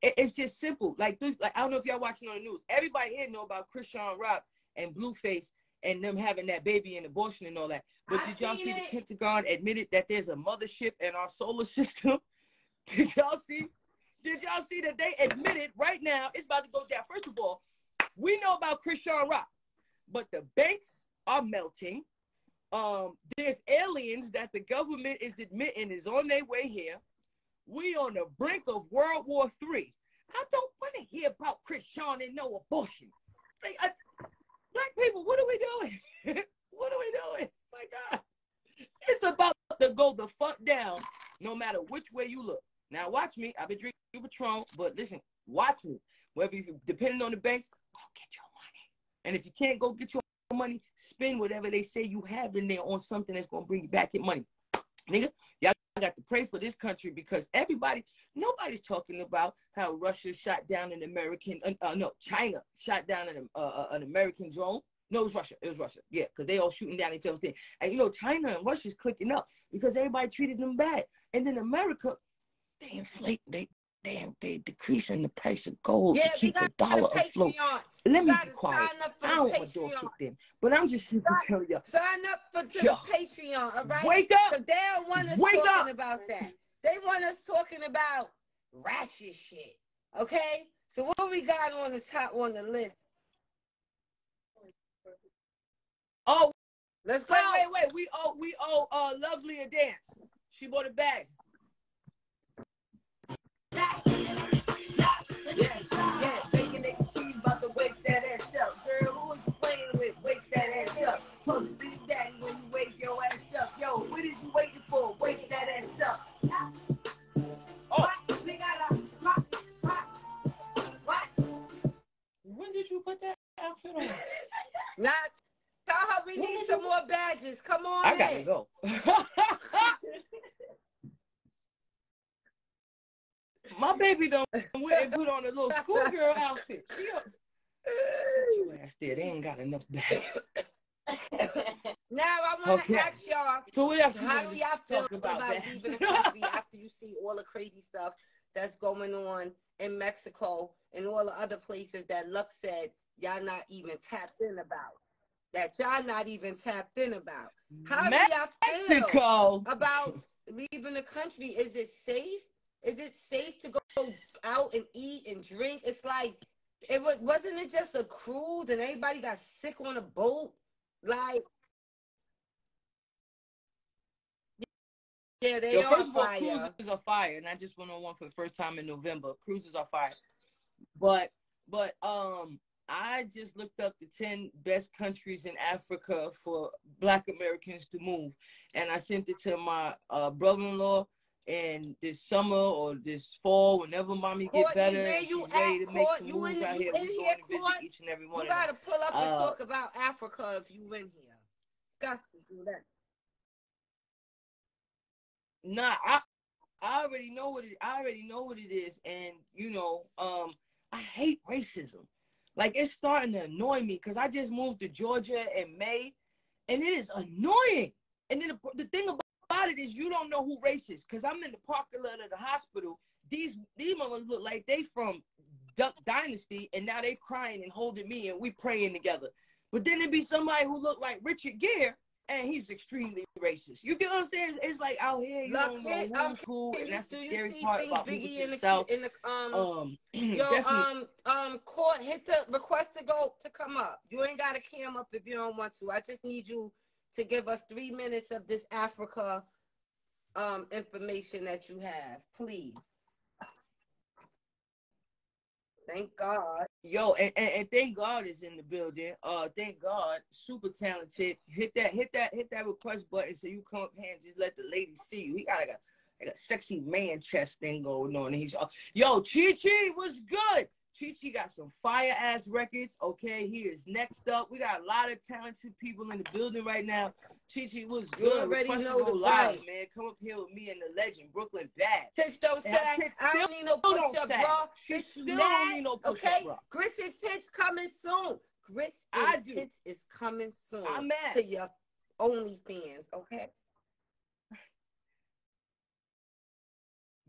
it's just simple. Like I don't know if y'all watching on the news. Everybody here know about Christian Rock and Blueface and them having that baby and abortion and all that. But did y'all see the Pentagon admitted that there's a mothership in our solar system? Did y'all see that they admitted right now it's about to go down? First of all, we know about Christian Rock, but the banks are melting. There's aliens that the government is admitting is on their way here. We on the brink of World War III. I don't want to hear about Christian and no abortion. Black people, what are we doing? What are we doing? My God. It's about to go the fuck down no matter which way you look. Now watch me. I've been drinking Patron, but listen, watch me. Whether you depending on the banks, go get your money. And if you can't go get your money, spend whatever they say you have in there on something that's going to bring you back your money. Nigga, y'all got to pray for this country because nobody's talking about how Russia shot down an American, China shot down an American drone. No, it was Russia. Yeah, because they all shooting down each other's thing. And, China and Russia's clicking up because everybody treated them bad. And then America, they inflate, they decreasing the price of gold to keep the dollar afloat. Let me be quiet. I don't want my door kicked in, but I'm just telling you. Sign up for the Patreon, all right? Wake up! Because they don't want us talking about that. They want us talking about ratchet shit, okay? So what we got on the top on the list? Oh, let's go. Wait. We owe Lovely a dance. She bought a bag. Yeah, thinking they cheese about to wake that ass up. Girl, who is you playing with? Wake that ass up. Supposed to be daddy when you wake your ass up. Yo, what is you waiting for? Wake that ass up. Oh. When did you put that outfit on? Tell her we need some more badges. Come on I gotta go. My baby don't put on a little schoolgirl outfit. Your ass there. They ain't got enough bags. Now I want to ask y'all. So how do y'all feel about leaving the country after you see all the crazy stuff that's going on in Mexico and all the other places that Luck said y'all not even tapped in about? How do y'all feel about leaving the country? Is it safe? Is it safe to go out and eat and drink? It's like, wasn't it just a cruise and everybody got sick on a boat? Like, yeah, they are first of all, fire. Cruises are fire, and I just went on one for the first time in November. Cruises are fire. But I just looked up the 10 best countries in Africa for Black Americans to move, and I sent it to my brother-in-law. And this summer or this fall, whenever mommy get better, and she's ready to make some moves out here, we're going to visit each and every one of them. You got to pull up and talk about Africa if you in here. Got to do that. Nah, I already know what it is, and I hate racism. Like, it's starting to annoy me because I just moved to Georgia in May, and it is annoying. And then the thing about it is you don't know who racist because I'm in the parking lot of the hospital. These motherfuckers look like they from Duck Dynasty, and now they crying and holding me, and we praying together. But then there'd be somebody who looked like Richard Gere, and he's extremely racist. You get what I'm saying? It's like out here, you don't know who's who, and that's the scary part about moving to the South. Court, hit the request to come up. You ain't got to cam up if you don't want to. I just need you to give us 3 minutes of this Africa information that you have, please. Thank God. Yo, and thank God is in the building. Thank God, super talented. Hit that request button so you come up here and just let the ladies see you. He got like a sexy man chest thing going on. And he's yo, Chi what's good? Chi got some fire ass records. Okay, he is next up. We got a lot of talented people in the building right now. Chi was good. You already know the live, man. Come up here with me and the legend, Brooklyn Bad. Tits don't sag. I don't need no push-up bra. She still don't need no push-up bra. Grits and Tits coming soon. Grits and Tits is coming soon. I'm mad. To your OnlyFans, okay?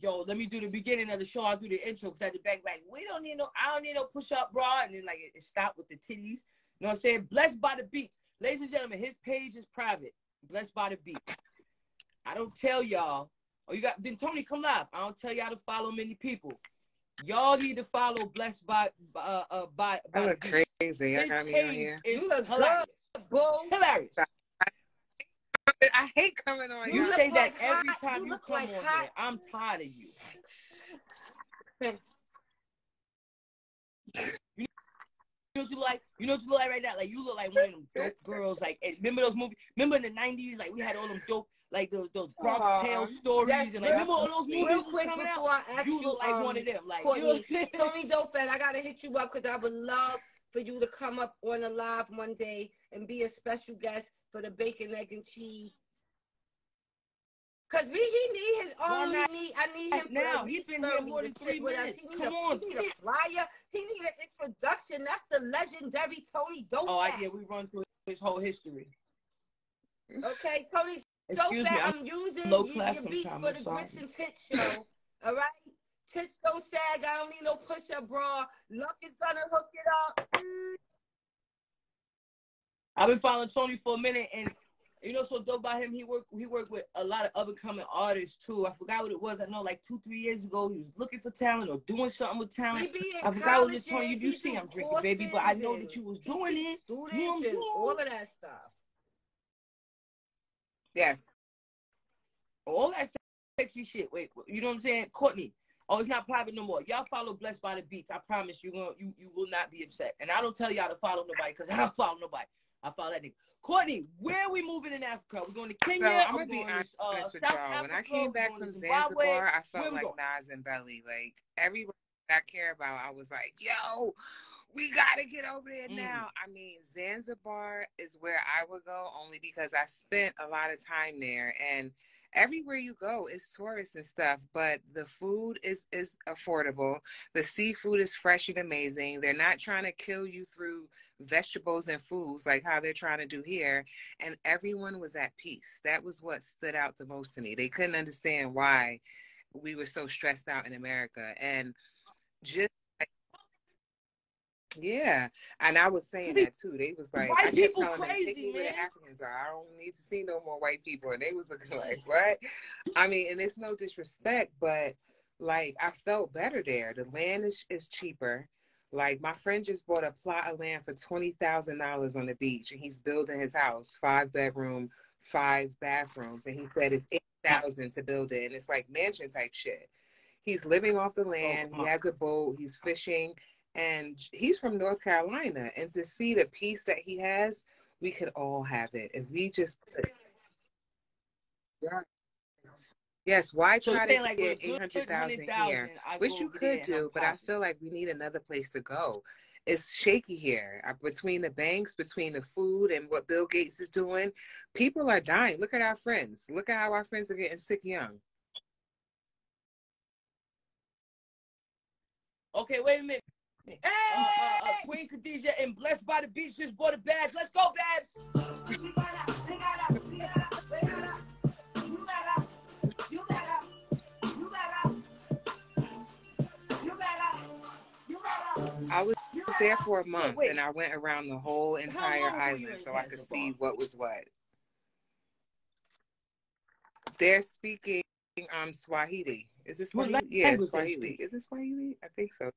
Yo, let me do the beginning of the show. I'll do the intro because at the back, like, I don't need no push-up bra. And then, like, it stopped with the titties. You know what I'm saying? Blessed by the Beats. Ladies and gentlemen, his page is private. Blessed by the Beats. I don't tell y'all. Then Tony, come live. I don't tell y'all to follow many people. Y'all need to follow Blessed by the Beats. Crazy. I got me on here. You look hilarious. Good, boo. Hilarious. I hate coming on. You say that every time you come on here. I'm tired of you. You know what you like? You know what you look like right now? Like, you look like one of them dope girls. Like, remember those movies? Remember in the 90s? Like, we had all them dope, like those Bronx Tale stories. Yes, and like, remember all those movies real quick coming before out? I ask You look like one of them. Like, Courtney, Tony Dofat, I gotta hit you up because I would love for you to come up on a live one day and be a special guest for the bacon, egg, and cheese. Cause he need his own. I need him now. He's been here more than 3 minutes. Come on. He need a flyer. He need an introduction. That's the legendary Tony Dofat. Oh, I get. We run through his whole history. Okay, Tony Excuse Dofat. me, I'm using low your class beat sometime, for the Grits and Tits show. All right, tits don't sag. I don't need no push-up bra. Luck is gonna hook it up. I've been following Tony for a minute, and you know, so dope about him. He worked with a lot of up-and-coming artists too. I forgot what it was. I know like 2-3 years ago he was looking for talent or doing something with talent. I forgot what it was. Tony, you see I'm drinking, baby, but I know that you was doing it. Students and all of that stuff. Yes. All that sexy shit. Wait, you know what I'm saying? Courtney. Oh, it's not private no more. Y'all follow Blessed by the Beats. I promise you will not be upset. And I don't tell y'all to follow nobody because I don't follow nobody. I follow that nigga. Courtney, where are we moving in Africa? We're going to Kenya. So I'm gonna be honest with South y'all. Africa, when I came back from Zanzibar, I felt like Nas and Belly. Like everybody that I care about, I was like, yo, we gotta get over there now. I mean, Zanzibar is where I would go only because I spent a lot of time there, and everywhere you go is tourists and stuff, but the food is affordable. The seafood is fresh and amazing. They're not trying to kill you through vegetables and foods like how they're trying to do here. And everyone was at peace. That was what stood out the most to me. They couldn't understand why we were so stressed out in America. And just yeah, and I was saying that too. They was like, white people crazy, them, take me where the Africans are. I don't need to see no more white people. And they was looking like, what? I mean, and it's no disrespect, but like I felt better there. The land is cheaper. Like my friend just bought a plot of land for $20,000 on the beach, and he's building his house, 5-bedroom, 5 bathrooms, and he said it's $8,000 to build it, and it's like mansion type shit. He's living off the land. He has a boat. He's fishing. And he's from North Carolina. And to see the peace that he has, we could all have it. If we just yes, why try to like get 800,000 here? Which you could do, but I feel like we need another place to go. It's shaky here. Between the banks, between the food and what Bill Gates is doing, people are dying. Look at our friends. Look at how our friends are getting sick young. Okay, wait a minute. Queen Khadijah and Blessed by the Beach just bought a badge. Let's go, Babs. I was there for a month, and I went around the whole entire island so I could see what was what. They're speaking Swahili. Is this Swahili? Yeah, Swahili. Is it Swahili? I think so.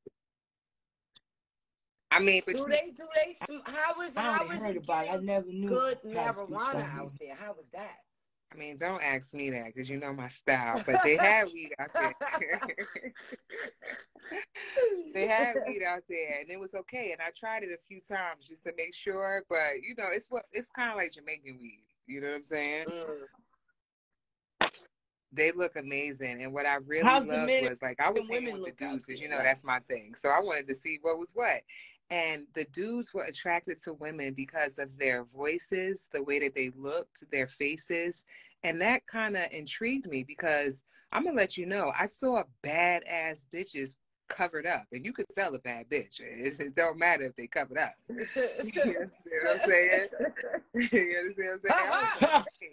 I mean, but do they? How is it getting I never knew good marijuana out there? How was that? I mean, don't ask me that because you know my style. But they had weed out there. They had weed out there, and it was okay. And I tried it a few times just to make sure. But you know, it's kind of like Jamaican weed. You know what I'm saying? They look amazing, and what I really loved was like I was hanging with the dudes because you know that's my thing. So I wanted to see what was what. And the dudes were attracted to women because of their voices, the way that they looked, their faces. And that kind of intrigued me because I'm going to let you know, I saw badass bitches covered up. And you could tell a bad bitch. It don't matter if they covered up. You understand what I'm saying? You understand what I'm saying?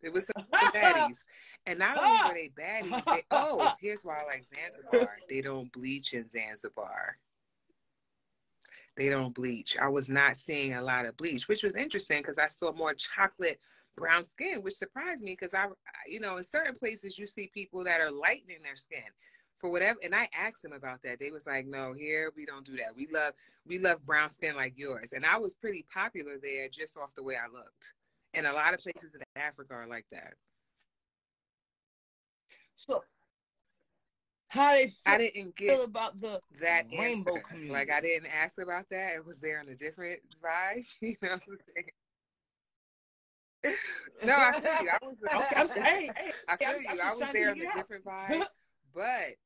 It was some baddies. And not only were they baddies, here's why I like Zanzibar. They don't bleach in Zanzibar. They don't bleach. I was not seeing a lot of bleach, which was interesting because I saw more chocolate brown skin, which surprised me because you know, in certain places you see people that are lightening their skin for whatever. And I asked them about that. They was like, no, here we don't do that. We love brown skin like yours. And I was pretty popular there just off the way I looked. And a lot of places in Africa are like that. So, how they feel, I didn't get about that rainbow answer. community? Like I didn't ask about that. It was there on a different vibe. You know what I'm saying? No, I feel you. I was I feel you. I was there on a different vibe, but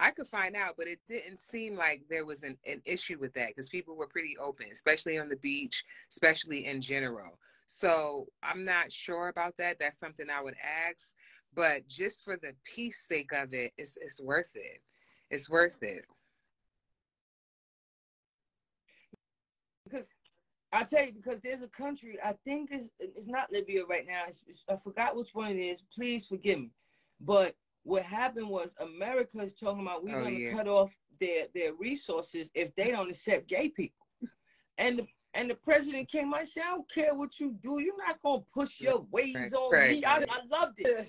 I could find out, but it didn't seem like there was an issue with that because people were pretty open, especially on the beach, especially in general. So I'm not sure about that. That's something I would ask. But just for the peace sake of it, it's worth it. It's worth it. Because I tell you, because there's a country, I think it's not Libya right now. I forgot which one it is. Please forgive me. But what happened was America is talking about we're going to cut off their resources if they don't accept gay people. And the president came out and said, I don't care what you do. You're not going to push your ways on me. I loved it.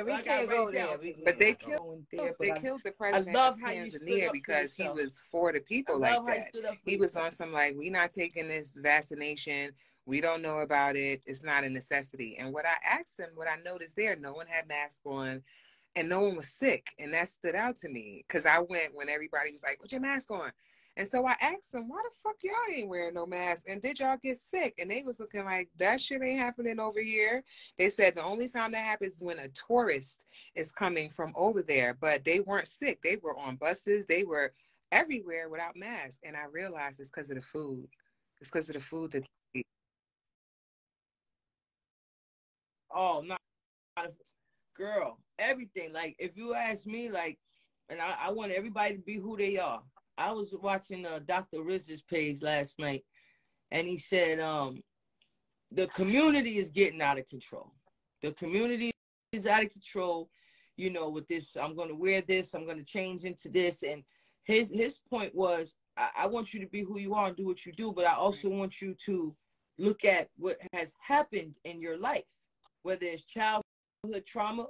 We can't go there. But they killed the president of Tanzania because he was for the people like that. He was on some like, we're not taking this vaccination. We don't know about it. It's not a necessity. And what I asked him, what I noticed there, no one had masks on and no one was sick. And that stood out to me because I went when everybody was like, put your mask on. And so I asked them, why the fuck y'all ain't wearing no mask? And did y'all get sick? And they was looking like, that shit ain't happening over here. They said the only time that happens is when a tourist is coming from over there. But they weren't sick. They were on buses. They were everywhere without masks. And I realized it's because of the food. It's because of the food that they eat. Oh, not girl, everything. Like, if you ask me, like, and I want everybody to be who they are. I was watching Dr. Riz's page last night, and he said the community is getting out of control. The community is out of control, you know, with this, I'm going to wear this, I'm going to change into this. And his point was, I want you to be who you are and do what you do, but I also want you to look at what has happened in your life, whether it's childhood trauma,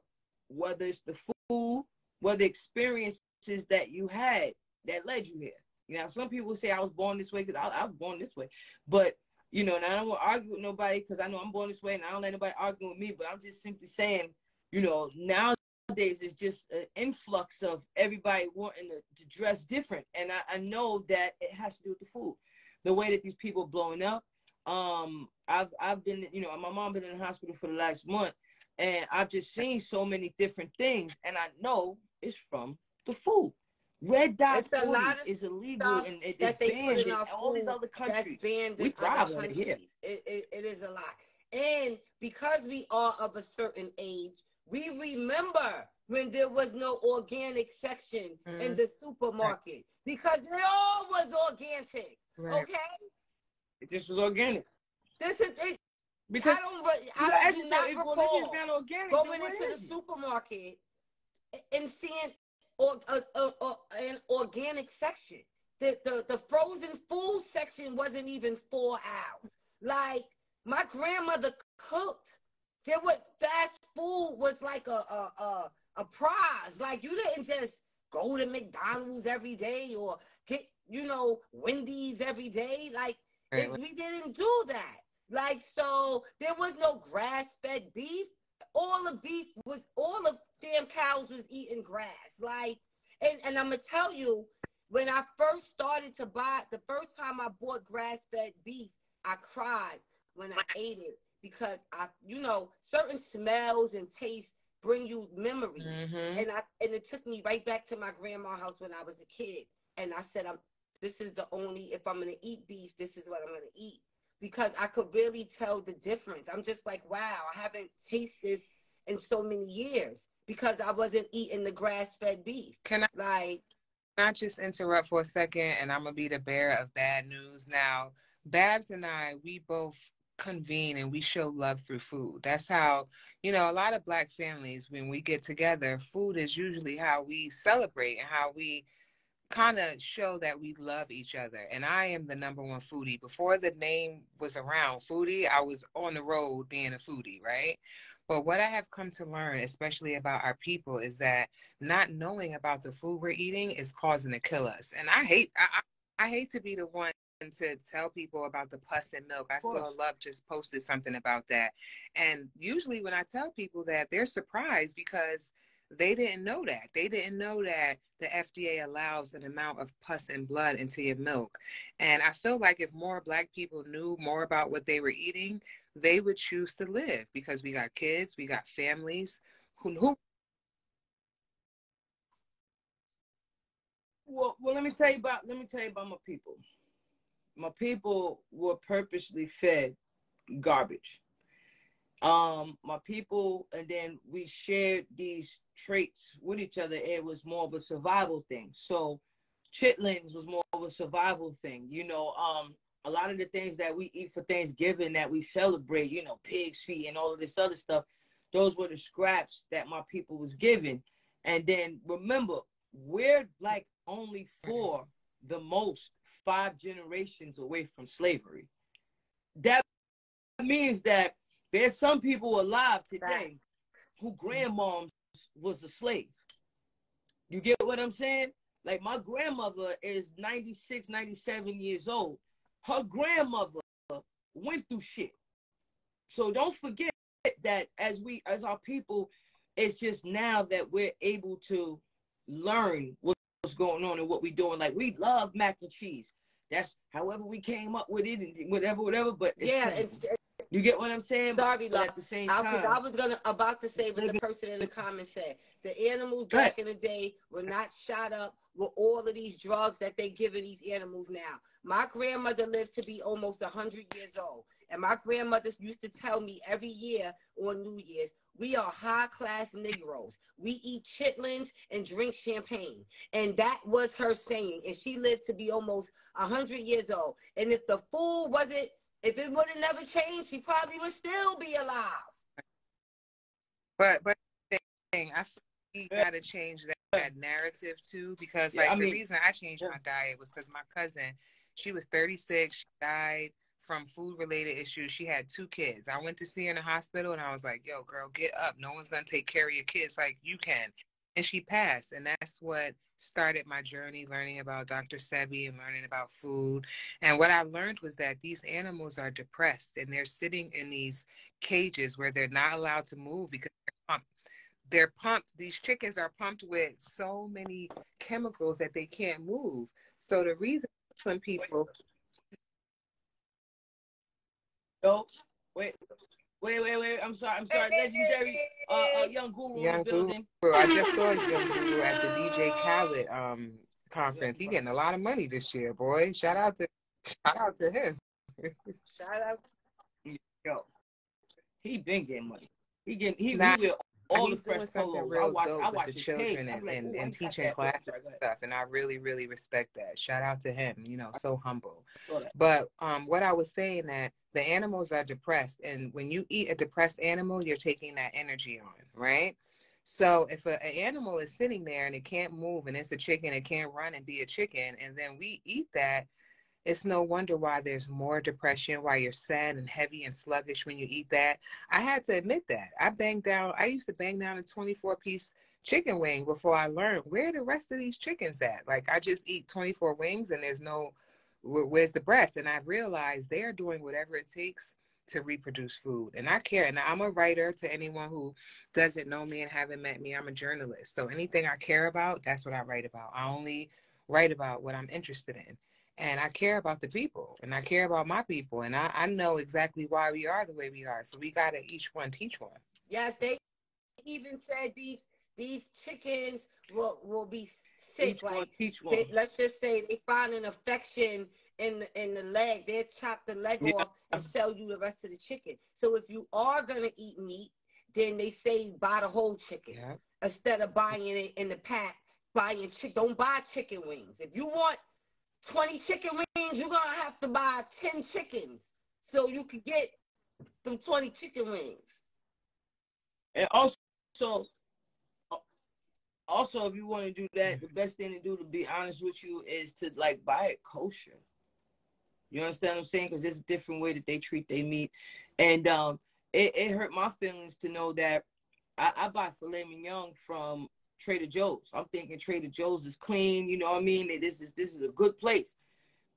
whether it's the food, whether experiences that you had that led you here. You know, some people say I was born this way because I was born this way. But, you know, and I don't want to argue with nobody because I know I'm born this way and I don't let nobody argue with me. But I'm just simply saying, you know, nowadays it's just an influx of everybody wanting to dress different. And I know that it has to do with the food. The way that these people are blowing up. I've been, you know, my mom been in the hospital for the last month. And I've just seen so many different things. And I know it's from the food. Red dot 40 is illegal and it's banned in all these other countries. We thrive on it here. It is a lot. And because we are of a certain age, we remember when there was no organic section in the supermarket because it all was organic. Right. Okay, it just was organic. This is it. Because I do not recall going into the it? supermarket and seeing an organic section. The frozen food section wasn't even 4 hours. Like, my grandmother cooked. There was fast food was like a prize. Like, you didn't just go to McDonald's every day or get, Wendy's every day. Like, we didn't do that. Like, so there was no grass-fed beef. All the damn cows was eating grass. Like, and I'm going to tell you, when I first started to buy, the first time I bought grass-fed beef, I cried when I ate it because certain smells and tastes bring you memories. And it took me right back to my grandma's house when I was a kid. And I said, this is the only, if I'm going to eat beef, this is what I'm going to eat. Because I could really tell the difference. I'm just like, wow, I haven't tasted this in so many years because I wasn't eating the grass-fed beef. Can I just interrupt for a second, and I'm going to be the bearer of bad news now. Babs and I, we both convene and we show love through food. That's how, a lot of Black families, when we get together, food is usually how we celebrate and how we kind of show that we love each other. And I am the #1 foodie. Before the name was around, foodie, I was on the road being a foodie, right? But what I have come to learn, especially about our people, is that not knowing about the food we're eating is causing to kill us. And I hate to be the one to tell people about the pus and milk. I saw Love just posted something about that. And usually when I tell people that, they're surprised because they didn't know that. They didn't know that the FDA allows an amount of pus and blood into your milk. And I feel like if more Black people knew more about what they were eating, they would choose to live because we got kids, we got families who Well, let me tell you about my people. My people were purposely fed garbage. My people, and then we shared these traits with each other. It was more of a survival thing. So chitlins was more of a survival thing. A lot of the things that we eat for Thanksgiving that we celebrate, pig's feet and all of this other stuff, those were the scraps that my people was given. And then remember, we're like only for the most 5 generations away from slavery. That means that there's some people alive today who grandmoms was a slave. You get what I'm saying? Like, my grandmother is 96, 97 years old. Her grandmother went through shit. So don't forget that as our people, it's just now that we're able to learn what's going on and what we're doing. Like, we love mac and cheese. That's however we came up with it and whatever. But you get what I'm saying? Sorry, Love. At the same time, I was about to say what the person in the comments said. The animals back in the day were not shot up with all of these drugs that they giving these animals now. My grandmother lived to be almost 100 years old. And my grandmother used to tell me every year on New Year's, we are high-class Negroes. We eat chitlins and drink champagne. And that was her saying. And she lived to be almost 100 years old. And if the food wasn't, if it would have never changed, she probably would still be alive. But I feel we got to change that narrative too, because the reason I changed my diet was because my cousin, she was 36, she died from food-related issues. She had 2 kids. I went to see her in the hospital, and I was like, yo, girl, get up. No one's going to take care of your kids like you can. And she passed, and that's what started my journey learning about Dr. Sebi and learning about food. And what I learned was that these animals are depressed, and they're sitting in these cages where they're not allowed to move because they're pumped. These chickens are pumped with so many chemicals that they can't move. So the reason when people... Oh, wait. I'm sorry. Legendary, Young Guru in the building. I just saw Young Guru at the DJ Khaled conference. He getting a lot of money this year, boy. Shout out to him. Shout out. Yo, he been getting money. He all the He's doing fresh something polos. real I dope with watch the his page. children I'm like, ooh, and I got teaching that. classes Sorry, and stuff. And I really, really respect that. Shout out to him, you know, so humble. I saw that. But what I was saying, that the animals are depressed. And when you eat a depressed animal, you're taking that energy on, right? So if an animal is sitting there and it can't move and it's a chicken, it can't run and be a chicken, and then we eat that, it's no wonder why there's more depression, why you're sad and heavy and sluggish when you eat that. I had to admit that. I used to bang down a 24-piece chicken wing before I learned where the rest of these chickens at. Like, I just eat 24 wings and there's no, where's the breast? And I've realized they're doing whatever it takes to reproduce food. And I care. And I'm a writer. To anyone who doesn't know me and haven't met me, I'm a journalist. So anything I care about, that's what I write about. I only write about what I'm interested in. And I care about the people, and I care about my people, and I know exactly why we are the way we are. So we got to each one teach one. Yes, they even said these chickens will be sick. Each like one, teach one. Let's just say they find an infection in the leg, they'll chop the leg off and sell you the rest of the chicken. So if you are gonna eat meat, then they say buy the whole chicken instead of buying it in the pack. Don't buy chicken wings. If you want 20 chicken wings, you're gonna have to buy 10 chickens so you could get them 20 chicken wings. And also, if you want to do that, the best thing to do, to be honest with you, is to like buy it kosher. You understand what I'm saying? Because there's a different way that they treat their meat. And it hurt my feelings to know that I buy filet mignon from Trader Joe's. I'm thinking Trader Joe's is clean, you know what I mean? This is a good place.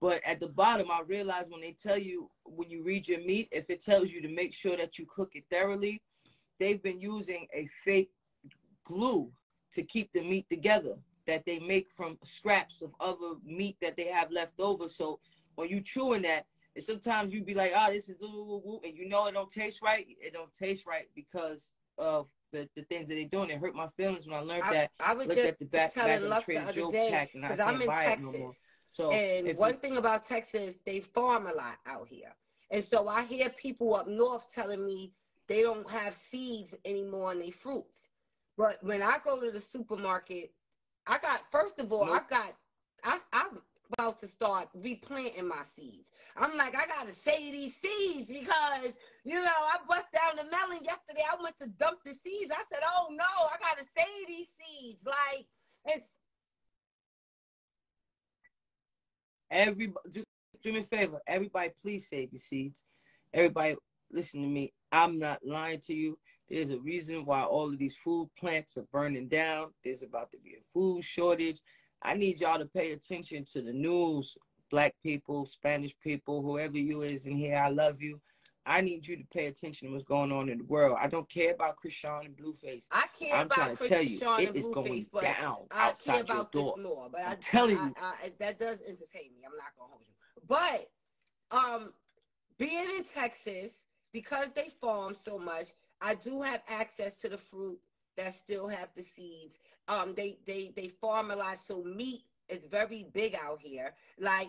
But at the bottom, I realize when they tell you, when you read your meat, if it tells you to make sure that you cook it thoroughly, they've been using a fake glue to keep the meat together that they make from scraps of other meat that they have left over. So when you chewing that, and sometimes you be like, this is and you know it don't taste right. It don't taste right because of the things that they're doing. It hurt my feelings when I learned that. I was looked just at the back telling of Luck the the Trader other Joe's day, pack, and I because I'm can't in buy it no more. Texas. So and one thing about Texas, they farm a lot out here. And so I hear people up north telling me they don't have seeds anymore in their fruits. But when I go to the supermarket, I'm about to start replanting my seeds. I'm like, I gotta save these seeds because, you know, I bust down the melon yesterday. I went to dump the seeds. I said, oh no, I gotta save these seeds. Like, it's everybody, do me a favor. Everybody, please save your seeds. Everybody, listen to me. I'm not lying to you. There's a reason why all of these food plants are burning down. There's about to be a food shortage. I need y'all to pay attention to the news. Black people, Spanish people, whoever you is in here, I love you. I need you to pay attention to what's going on in the world. I don't care about Krishan and Blueface. I care I'm about trying to tell you, it is Blueface, going but down I outside care about your door. this more. But I'm telling you. that does entertain me. I'm not gonna hold you. But being in Texas, because they farm so much, I do have access to the fruit that still have the seeds. They farm a lot, so meat is very big out here.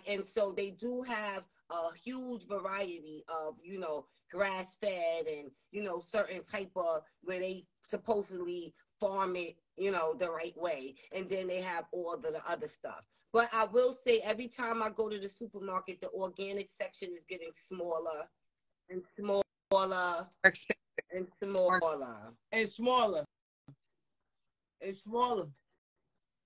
And so they do have a huge variety of, you know, grass fed and, you know, certain type of where they supposedly farm it, you know, the right way. And then they have all the other stuff. But I will say every time I go to the supermarket, the organic section is getting smaller and smaller and smaller and smaller and smaller.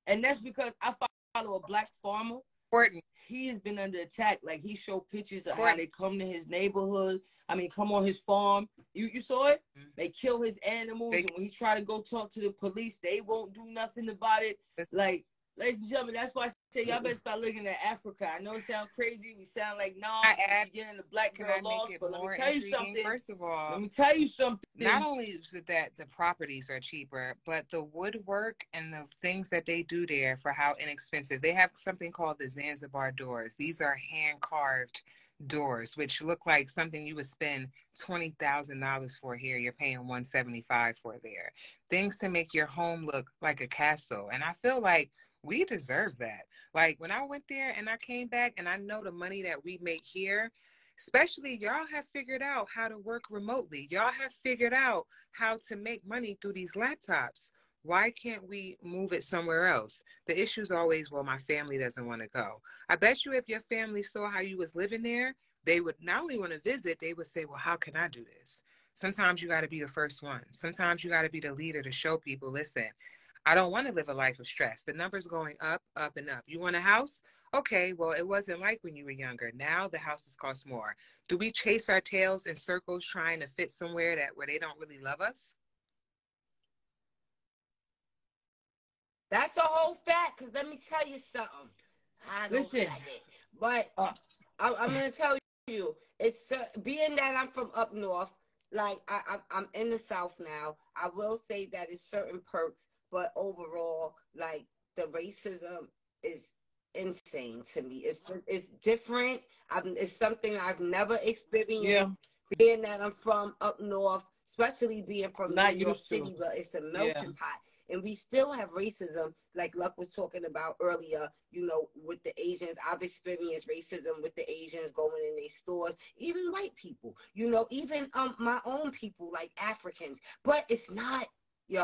And that's because I follow a black farmer. Courtney. He has been under attack. Like, he showed pictures of how they come to his neighborhood. I mean, come on his farm. You saw it? Mm-hmm. They kill his animals. And when he try to go talk to the police, they won't do nothing about it. Like, ladies and gentlemen, that's why I say y'all better start looking at Africa. I know it sounds crazy. We sound like getting the black girl lost, but let me tell you something. First of all, let me tell you something. Not only is it that the properties are cheaper, but the woodwork and the things that they do there for how inexpensive. They have something called the Zanzibar doors. These are hand-carved doors, which look like something you would spend $20,000 for here. You're paying $175 for there. Things to make your home look like a castle. And I feel like we deserve that. Like, when I went there and I came back and I know the money that we make here, Especially y'all have figured out how to work remotely. Y'all have figured out how to make money through these laptops. Why can't we move it somewhere else? The issue is always, well, my family doesn't want to go. I bet you if your family saw how you was living there, they would not only want to visit, they would say, well, how can I do this? Sometimes you got to be the first one. Sometimes you got to be the leader to show people, listen, I don't want to live a life of stress. The number's going up, up, and up. You want a house? Okay, well, it wasn't like when you were younger. Now the houses cost more. Do we chase our tails in circles trying to fit somewhere where they don't really love us? That's a whole fact, because let me tell you something. I don't get it. But I'm going to tell you, it's being that I'm from up north, like I'm in the South now, I will say that it's certain perks, but overall, like, the racism is insane to me. It's different. It's something I've never experienced. Yeah. Being that I'm from up north, especially being from New York City, but it's a melting pot. And we still have racism, like Luck was talking about earlier, you know, with the Asians. I've experienced racism with the Asians going in their stores, even white people, you know, even my own people, like Africans. But it's not, it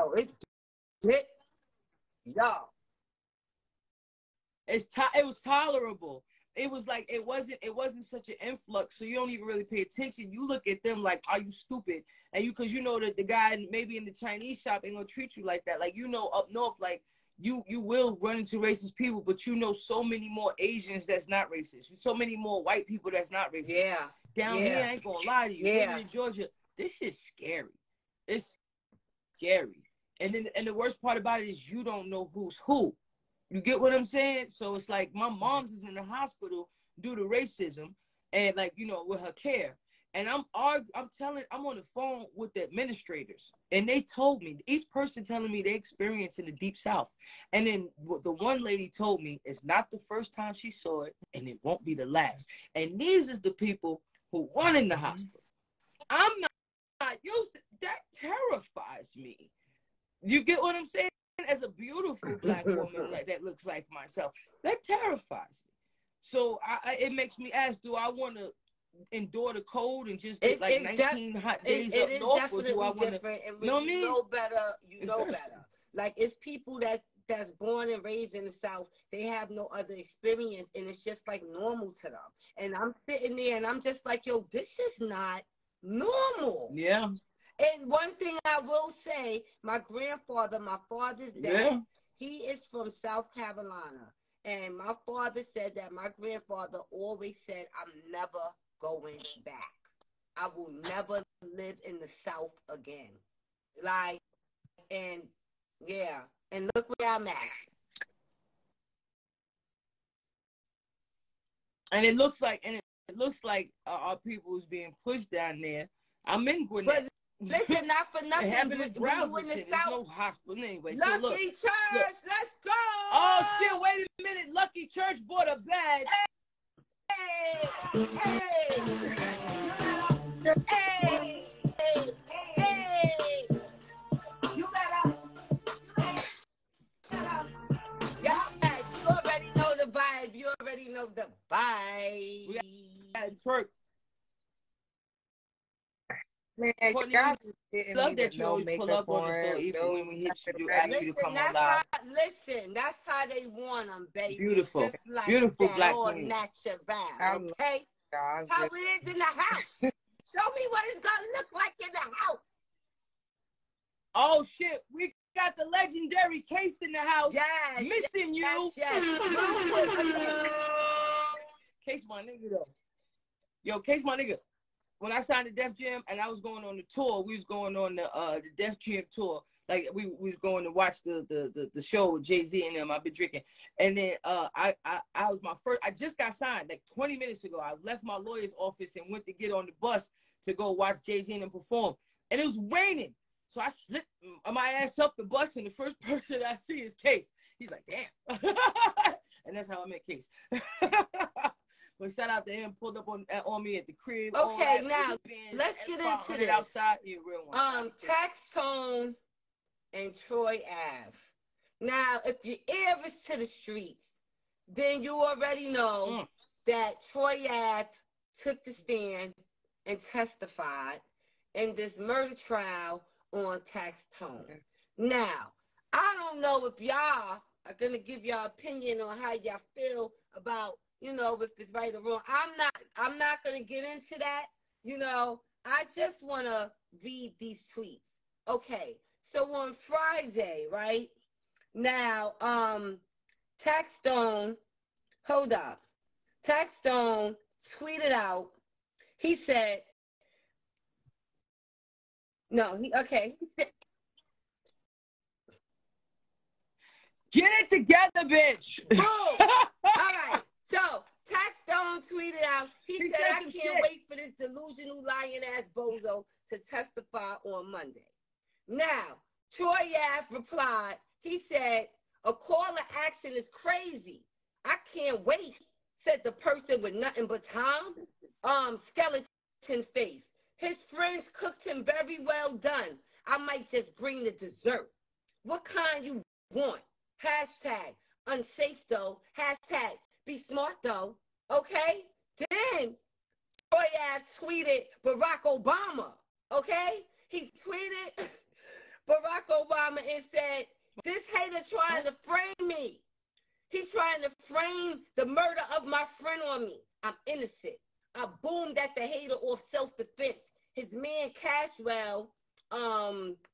was tolerable. It was like it wasn't such an influx, so you don't even really pay attention. You look at them like, are you stupid? And because you know that the guy maybe in the Chinese shop ain't gonna treat you like that. Like, you know, up north, like you will run into racist people, but you know so many more Asians that's not racist. So many more white people that's not racist. Yeah. Down here, I ain't gonna lie to you. Yeah. In Georgia, this shit's scary. It's scary. And the worst part about it is you don't know who's who. You get what I'm saying? So it's like my mom's is in the hospital due to racism and, like, you know, with her care. And I'm on the phone with the administrators, and they told me, each person telling me they experience in the Deep South. And then the one lady told me it's not the first time she saw it, and it won't be the last. And these is the people who run in the hospital. I'm not used to that. Terrifies me. You get what I'm saying? As a beautiful Black woman like that looks like myself, that terrifies me. So it makes me ask, do I want to endure the cold and just get 19 hot days up north, or do I want to? And when you know better, you know better. Like, it's people that's born and raised in the South. They have no other experience, and it's just like normal to them. And I'm sitting there, and I'm just like, yo, this is not normal. Yeah. And one thing I will say, my grandfather, my father's dad, he is from South Carolina. And my father said that my grandfather always said, I'm never going back. I will never live in the South again. Like, and yeah, and look where I'm at. And it looks like our people is being pushed down there. I'm in Gwinnett. Listen, not for nothing. When you in the South, no hospital anyway. Lucky so Church, let's go. Oh shit! Wait a minute. Lucky Church bought a bag. Hey. You better. Yeah, you already know the vibe. You already know the vibe. We got twerk. Man, Courtney, love that you always pull up on us though, even when we hit you, ask you to come on live. Listen, that's how they want them, baby. Beautiful, just like beautiful that, Black all queen. Natural, okay? That's how it is in the house. Show me what it's gonna look like in the house. Oh shit, we got the legendary Case in the house. Yes, missing you. Yes. Case, my nigga though. Yo, Case, my nigga. When I signed the Def Jam and I was going on the tour, we was going on the Def Jam tour. Like we was going to watch the show with Jay-Z and them. I've been drinking. And then I was I just got signed like 20 minutes ago. I left my lawyer's office and went to get on the bus to go watch Jay-Z and them perform. And it was raining. So I slipped my ass up the bus, and the first person I see is Case. He's like, damn. And that's how I met Case. But shout out to him, pulled up on me at the crib. Okay, now let's get into this. Outside, yeah, real one. Taxstone and Troy Ave. Now, if your ear is to the streets, then you already know that Troy Ave took the stand and testified in this murder trial on Taxstone. Now, I don't know if y'all are going to give your opinion on how y'all feel about, you know, if it's right or wrong. I'm not going to get into that. You know, I just want to read these tweets. Okay, so on Friday, right? Now, Taxstone, hold up. Taxstone tweeted out, he said, he said, get it together, bitch. Boom. All right. So Taxstone tweeted out, he said, I can't wait for this delusional lying-ass bozo to testify on Monday. Now, Troy Ave replied, he said, a call to action is crazy. I can't wait, said the person with nothing but time. Skeleton face. His friends cooked him very well done. I might just bring the dessert. What kind you want? Hashtag unsafe though. Hashtag be smart though. Okay? Then Troy Ave tweeted Barack Obama. Okay? He tweeted Barack Obama and said, this hater trying to frame me. He's trying to frame the murder of my friend on me. I'm innocent. I boomed at the hater off self-defense. His man Cashwell,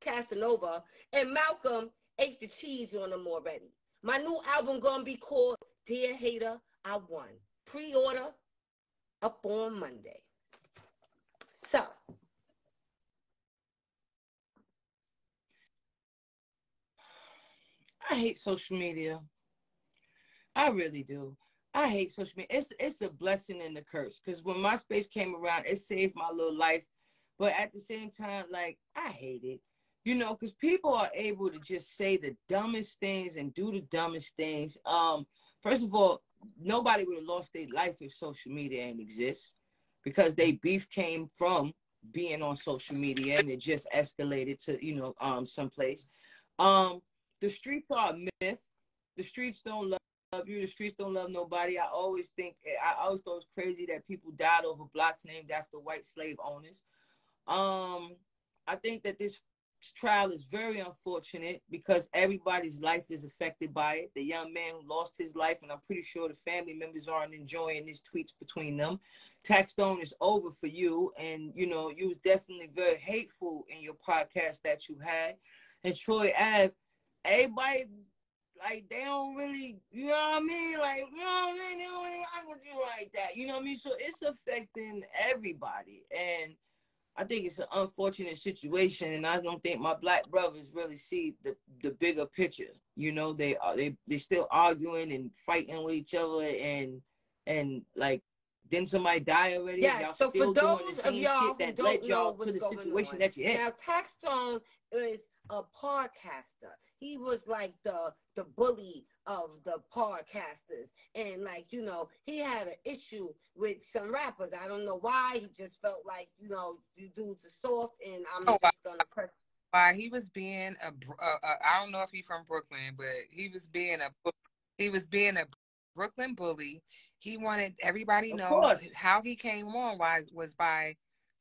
Casanova, and Malcolm ate the cheese on him already. My new album gonna be called Dear Hater, I Won. Pre-order up on Monday. So. I hate social media. I really do. I hate social media. It's a blessing and a curse. Because when MySpace came around, it saved my little life. But at the same time, like, I hate it. You know, because people are able to just say the dumbest things and do the dumbest things. First of all, nobody would have lost their life if social media didn't exist. Because they beef came from being on social media and it just escalated to, you know, someplace. The streets are a myth. The streets don't love you. The streets don't love nobody. I always thought it was crazy that people died over blocks named after white slave owners. I think that this trial is very unfortunate because everybody's life is affected by it. The young man who lost his life, and I'm pretty sure the family members aren't enjoying these tweets between them. Taxstone is over for you. And, you know, you was definitely very hateful in your podcast that you had. And Troy Ave, everybody, like, they don't really, you know what I mean? Like, you know what I mean? They don't really rock with you like that. You know what I mean? So it's affecting everybody. And I think it's an unfortunate situation. And I don't think my black brothers really see the bigger picture. You know, they still arguing and fighting with each other. And like, didn't somebody die already? Yeah, y'all so still for those doing the of same y'all shit who that don't led know y'all what's to the going situation on. that you're in. Now, Taxstone is a podcaster. He was like the bully of the podcasters. And, like, you know, he had an issue with some rappers. I don't know why. He just felt like, you know, you dudes are soft and I'm just going to press. Why he was being I don't know if he's from Brooklyn, but he was being a Brooklyn bully. He wanted everybody to know how he came on was by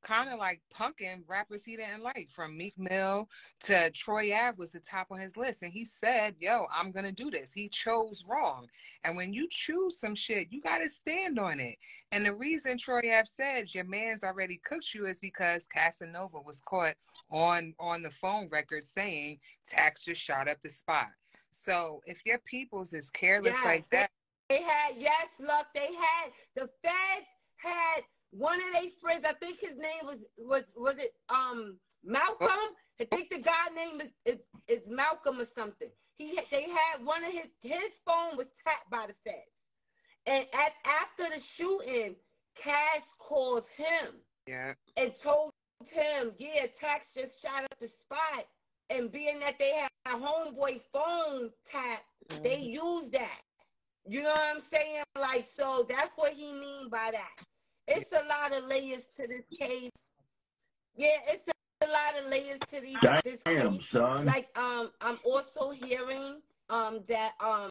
kind of like punking rappers he didn't like, from Meek Mill to Troy Ave was the top on his list. And he said, yo, I'm going to do this. He chose wrong. And when you choose some shit, you got to stand on it. And the reason Troy Ave said your man's already cooked you is because Casanova was caught on the phone record saying Tax just shot up the spot. So if your peoples is careless like that. They had, look, the feds had one of their friends, I think his name was it Malcolm? I think the guy's name is Malcolm or something. They had one of his phone was tapped by the feds. And after the shooting, Cass called him and told him, yeah, Tax just shot up the spot. And being that they had a homeboy phone tap, they used that. You know what I'm saying? Like, so that's what he mean by that. It's a lot of layers to this case. Yeah, it's a lot of layers to this case. Son. Like, I'm also hearing that I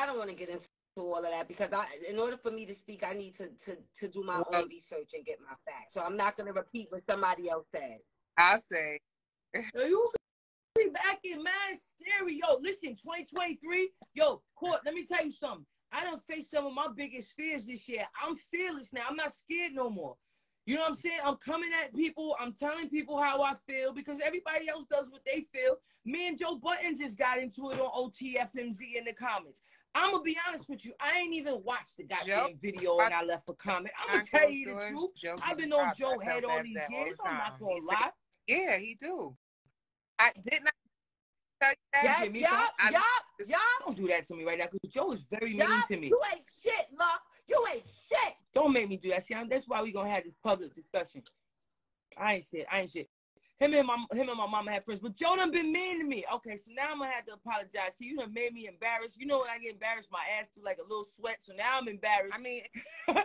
don't want to get into all of that because in order for me to speak, I need to do my own research and get my facts. So I'm not going to repeat what somebody else said. I'll say. Yo, you be back in mad scary. Yo, listen, 2023. Yo, Court, let me tell you something. I done faced some of my biggest fears this year. I'm fearless now. I'm not scared no more. You know what I'm saying? I'm coming at people. I'm telling people how I feel because everybody else does what they feel. Me and Joe Budden just got into it on OTFMZ in the comments. I'm going to be honest with you. I ain't even watched the goddamn video and I left a comment. I'm going to tell you the truth. I've been on Joe head all these years. I'm not going to lie. Yeah, he do. I did not tell you that. Yes, yup. Don't do that to me right now because Joe is very mean to me. You ain't shit, Luck. You ain't shit. Don't make me do that. See, that's why we gonna have this public discussion. I ain't shit. Him and my mama had friends, but Joe done been mean to me. Okay, so now I'm gonna have to apologize. See, you done made me embarrassed. You know when I get embarrassed, my ass do like a little sweat. So now I'm embarrassed. I mean,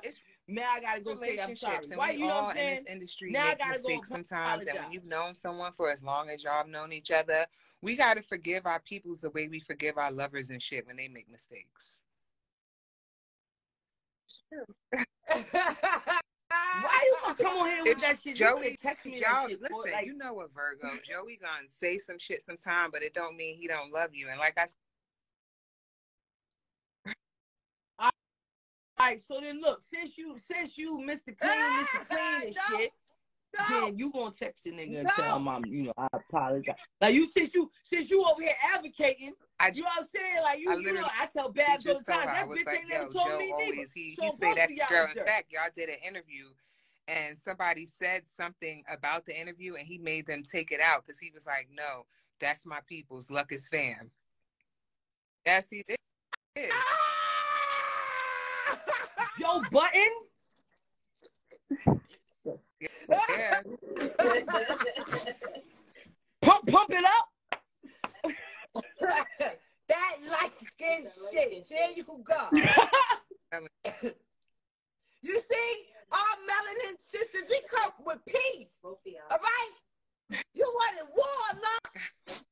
it's now I gotta go say I'm sorry. And why we you know all what I'm saying? In this industry now make I gotta mistakes go sometimes, apologize. and when you've known someone for as long as y'all have known each other, we gotta forgive our peoples the way we forgive our lovers and shit when they make mistakes. Why you gonna come on here with that shit? Joey, text me y'all, that shit. listen, like, you know what Virgo. Joey gonna say some shit sometime, but it don't mean he don't love you. And like I said, all right, so then look, since you Mr. Clean and shit, then you gonna text the nigga and tell him I apologize. Like since you over here advocating, you know what I'm saying? Like I tell Babs all the time, that bitch ain't never told me neither. He say that's his girl. In fact, y'all did an interview and somebody said something about the interview and he made them take it out because he was like, no, that's my people's. Luck is fam. Yes, he did. Joe Budden? Yeah. Pump it up. That light skin shit. There you go. You see, our melanin sisters, we come with peace. All right? You wanted war, love.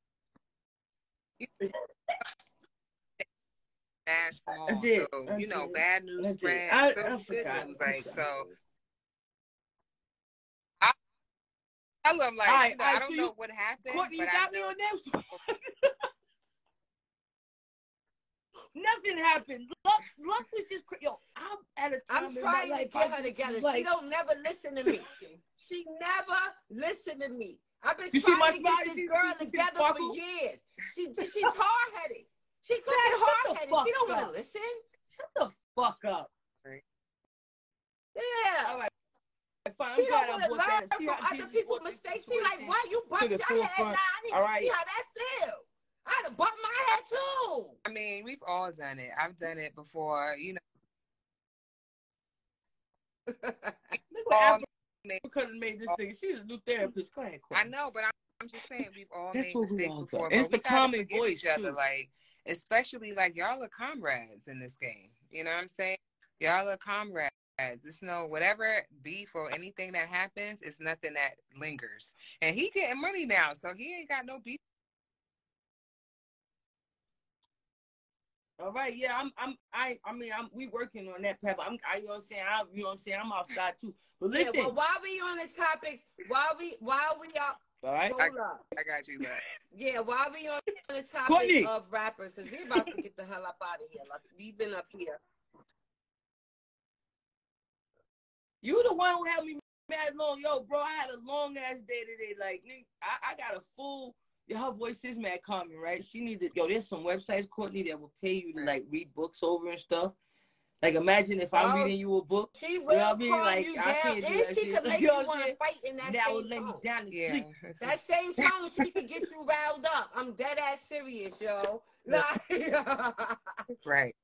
That's small. So, you know, bad news spreads. So good news. Like, so. I tell them, like, I don't know what happened. Courtney, but you got me on that. Nothing happened. Luck was just yo. I'm at a time in my life. I'm trying to get her together. Like, she don't never listen to me. She never listened to me. I've been trying to get this girl together for years. She's hard-headed. She's fucking hard-headed. She don't want to listen. Shut the fuck up. Right. Yeah. All right. Fine. She don't want to learn from other people's mistakes. She like, why you bump your head? Nah, I need to see how that feels. I'd have bumped my head too. I mean, we've all done it. I've done it before, you know. We could have made this nigga. She's a new therapist. Go ahead, Courtney. I know, but I'm just saying we've all made mistakes before. It's the common voice each other, like, especially like y'all are comrades in this game. You know what I'm saying? Y'all are comrades. It's no whatever beef or anything that happens. It's nothing that lingers. And he getting money now, so he ain't got no beef. All right, yeah, we working on that, Pepper. You know what I'm saying? I'm outside too. But listen, yeah, well, while we on the topic, while we are, all right, I got you that. Yeah, while we on the topic Courtney of rappers, because we about to get the hell up out of here. Like, we've been up here. You the one who had me mad long. Yo, bro, I had a long ass day today. Like, I got a full. Her voice is mad calming, right? She needed. There's some websites, Courtney, that will pay you to like read books over and stuff. Like, imagine if I'm reading you a book. She will calm like, you I down, can't do and that she shit. could make you want to fight in that that same would lay me down to sleep. That same tone, she could get you riled up. I'm dead ass serious, yo. Right.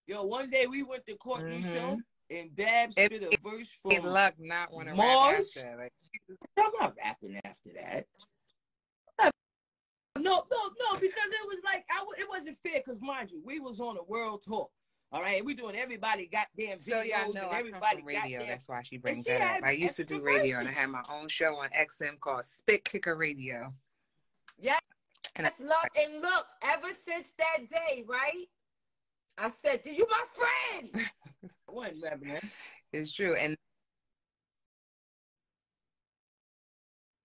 Yo, one day we went to Courtney's show and Babs spit a verse from Luck not want to Mars. rap after. Like, I'm not rapping after that. No, because it was like it wasn't fair. Because mind you, we was on a world tour. All right, we doing everybody goddamn videos. So y'all know I come from radio. That's why she brings that up. I used to do radio, and I had my own show on XM called Spit Kicker Radio. Yeah. And look, ever since that day, right? I said, you my friend. What, man? It's true. And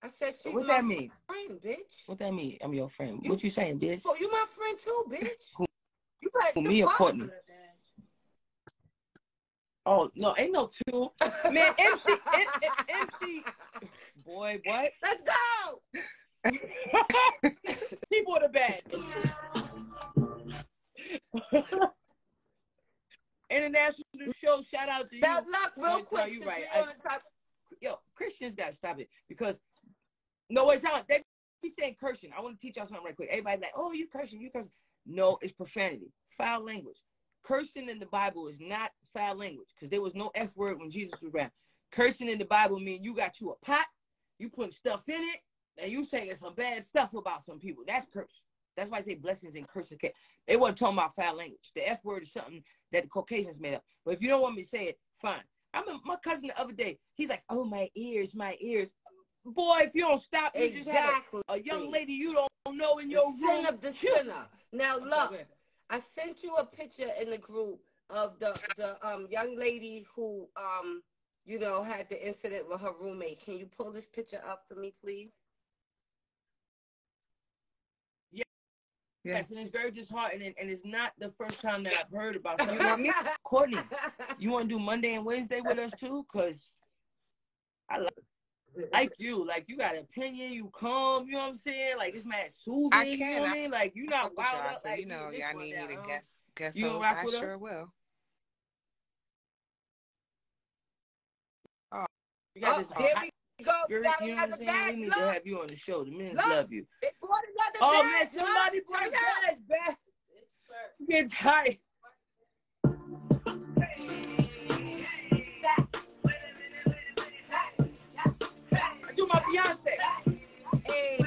I said, she's what my that mean? Friend, bitch. What that mean? I'm your friend. What you saying, bitch? Oh, you my friend too, bitch. You got me or Courtney? Oh, no, ain't no two. Man, MC. Boy, what? Let's go. He bought a bag. International show, shout out to you. That luck, real quick. No, you right. Yo, Christians got to stop it because, no, wait, they be saying cursing. I want to teach y'all something right quick. Everybody like, oh, you cursing, you cursing. No, it's profanity, foul language. Cursing in the Bible is not foul language because there was no F word when Jesus was around. Cursing in the Bible means you got you a pot, you putting stuff in it, and you saying some bad stuff about some people. That's curse. That's why I say blessings and curses. They wasn't talking about foul language. The F word is something that the Caucasians made up. But if you don't want me to say it, fine. I remember my cousin the other day, he's like, oh, my ears, my ears. Boy, if you don't stop, you just have a young lady you don't know in your room. Sin of the sinner. Now, look, I sent you a picture in the group of the young lady who, you know, had the incident with her roommate. Can you pull this picture up for me, please? Yes, and it's very disheartening, and it's not the first time that I've heard about it. You want me, Courtney? You want to do Monday and Wednesday with us too? Cause I like you. Like you got an opinion. You calm. You know what I'm saying? Like it's mad soothing. I can. You know what I mean? Like you're not wild up. So like, you know, y'all need me to guess. You host. rock I with sure us? will. Oh, you got this. There we go. You know what I'm saying? We need to have you on the show. The men love you. They brought another man, somebody brought a badge back. I'm getting tired. I do my Beyonce. Hey,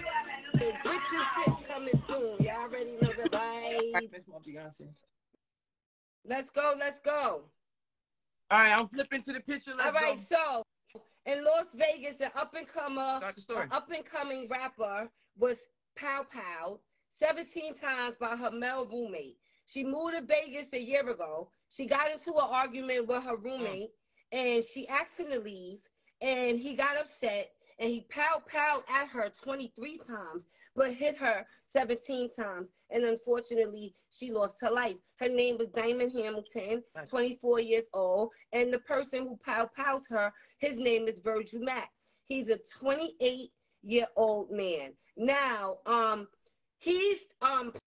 grits and tits coming soon. Y'all already know the vibe. That's my Beyonce. Let's go. Let's go. All right, I'm flipping to the picture. Let's go. So in Las Vegas, an up-and-coming rapper was pow 17 times by her male roommate. She moved to Vegas a year ago. She got into an argument with her roommate, and she asked him to leave, and he got upset, and he pow at her 23 times, but hit her 17 times, and unfortunately, she lost her life. Her name was Diamond Hamilton, 24 years old, and the person who pows her, his name is Virgil Mack. He's a 28-year-old man. Now, he's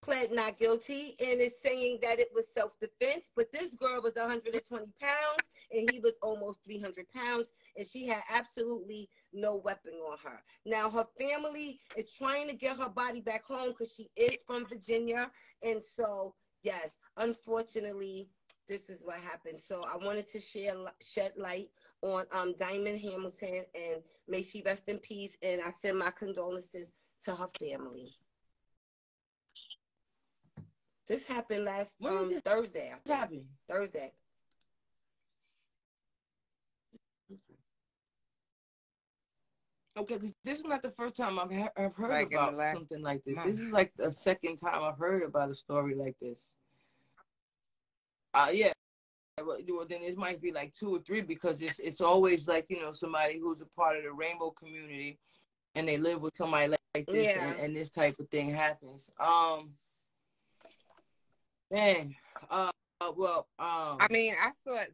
pled not guilty and is saying that it was self-defense, but this girl was 120 pounds, and he was almost 300 pounds, and she had absolutely no weapon on her. Now, her family is trying to get her body back home because she is from Virginia, and so, yes, unfortunately, this is what happened. So I wanted to shed light on Diamond Hamilton, and may she rest in peace, and I send my condolences to her family. This happened last Thursday. Thursday. Okay, because this is not the first time I've heard like about something like this. This is like the second time I've heard about a story like this. Yeah. Well, then it might be like 2 or 3 because it's always like, you know, somebody who's a part of the rainbow community and they live with somebody like this and this type of thing happens. I mean, I thought it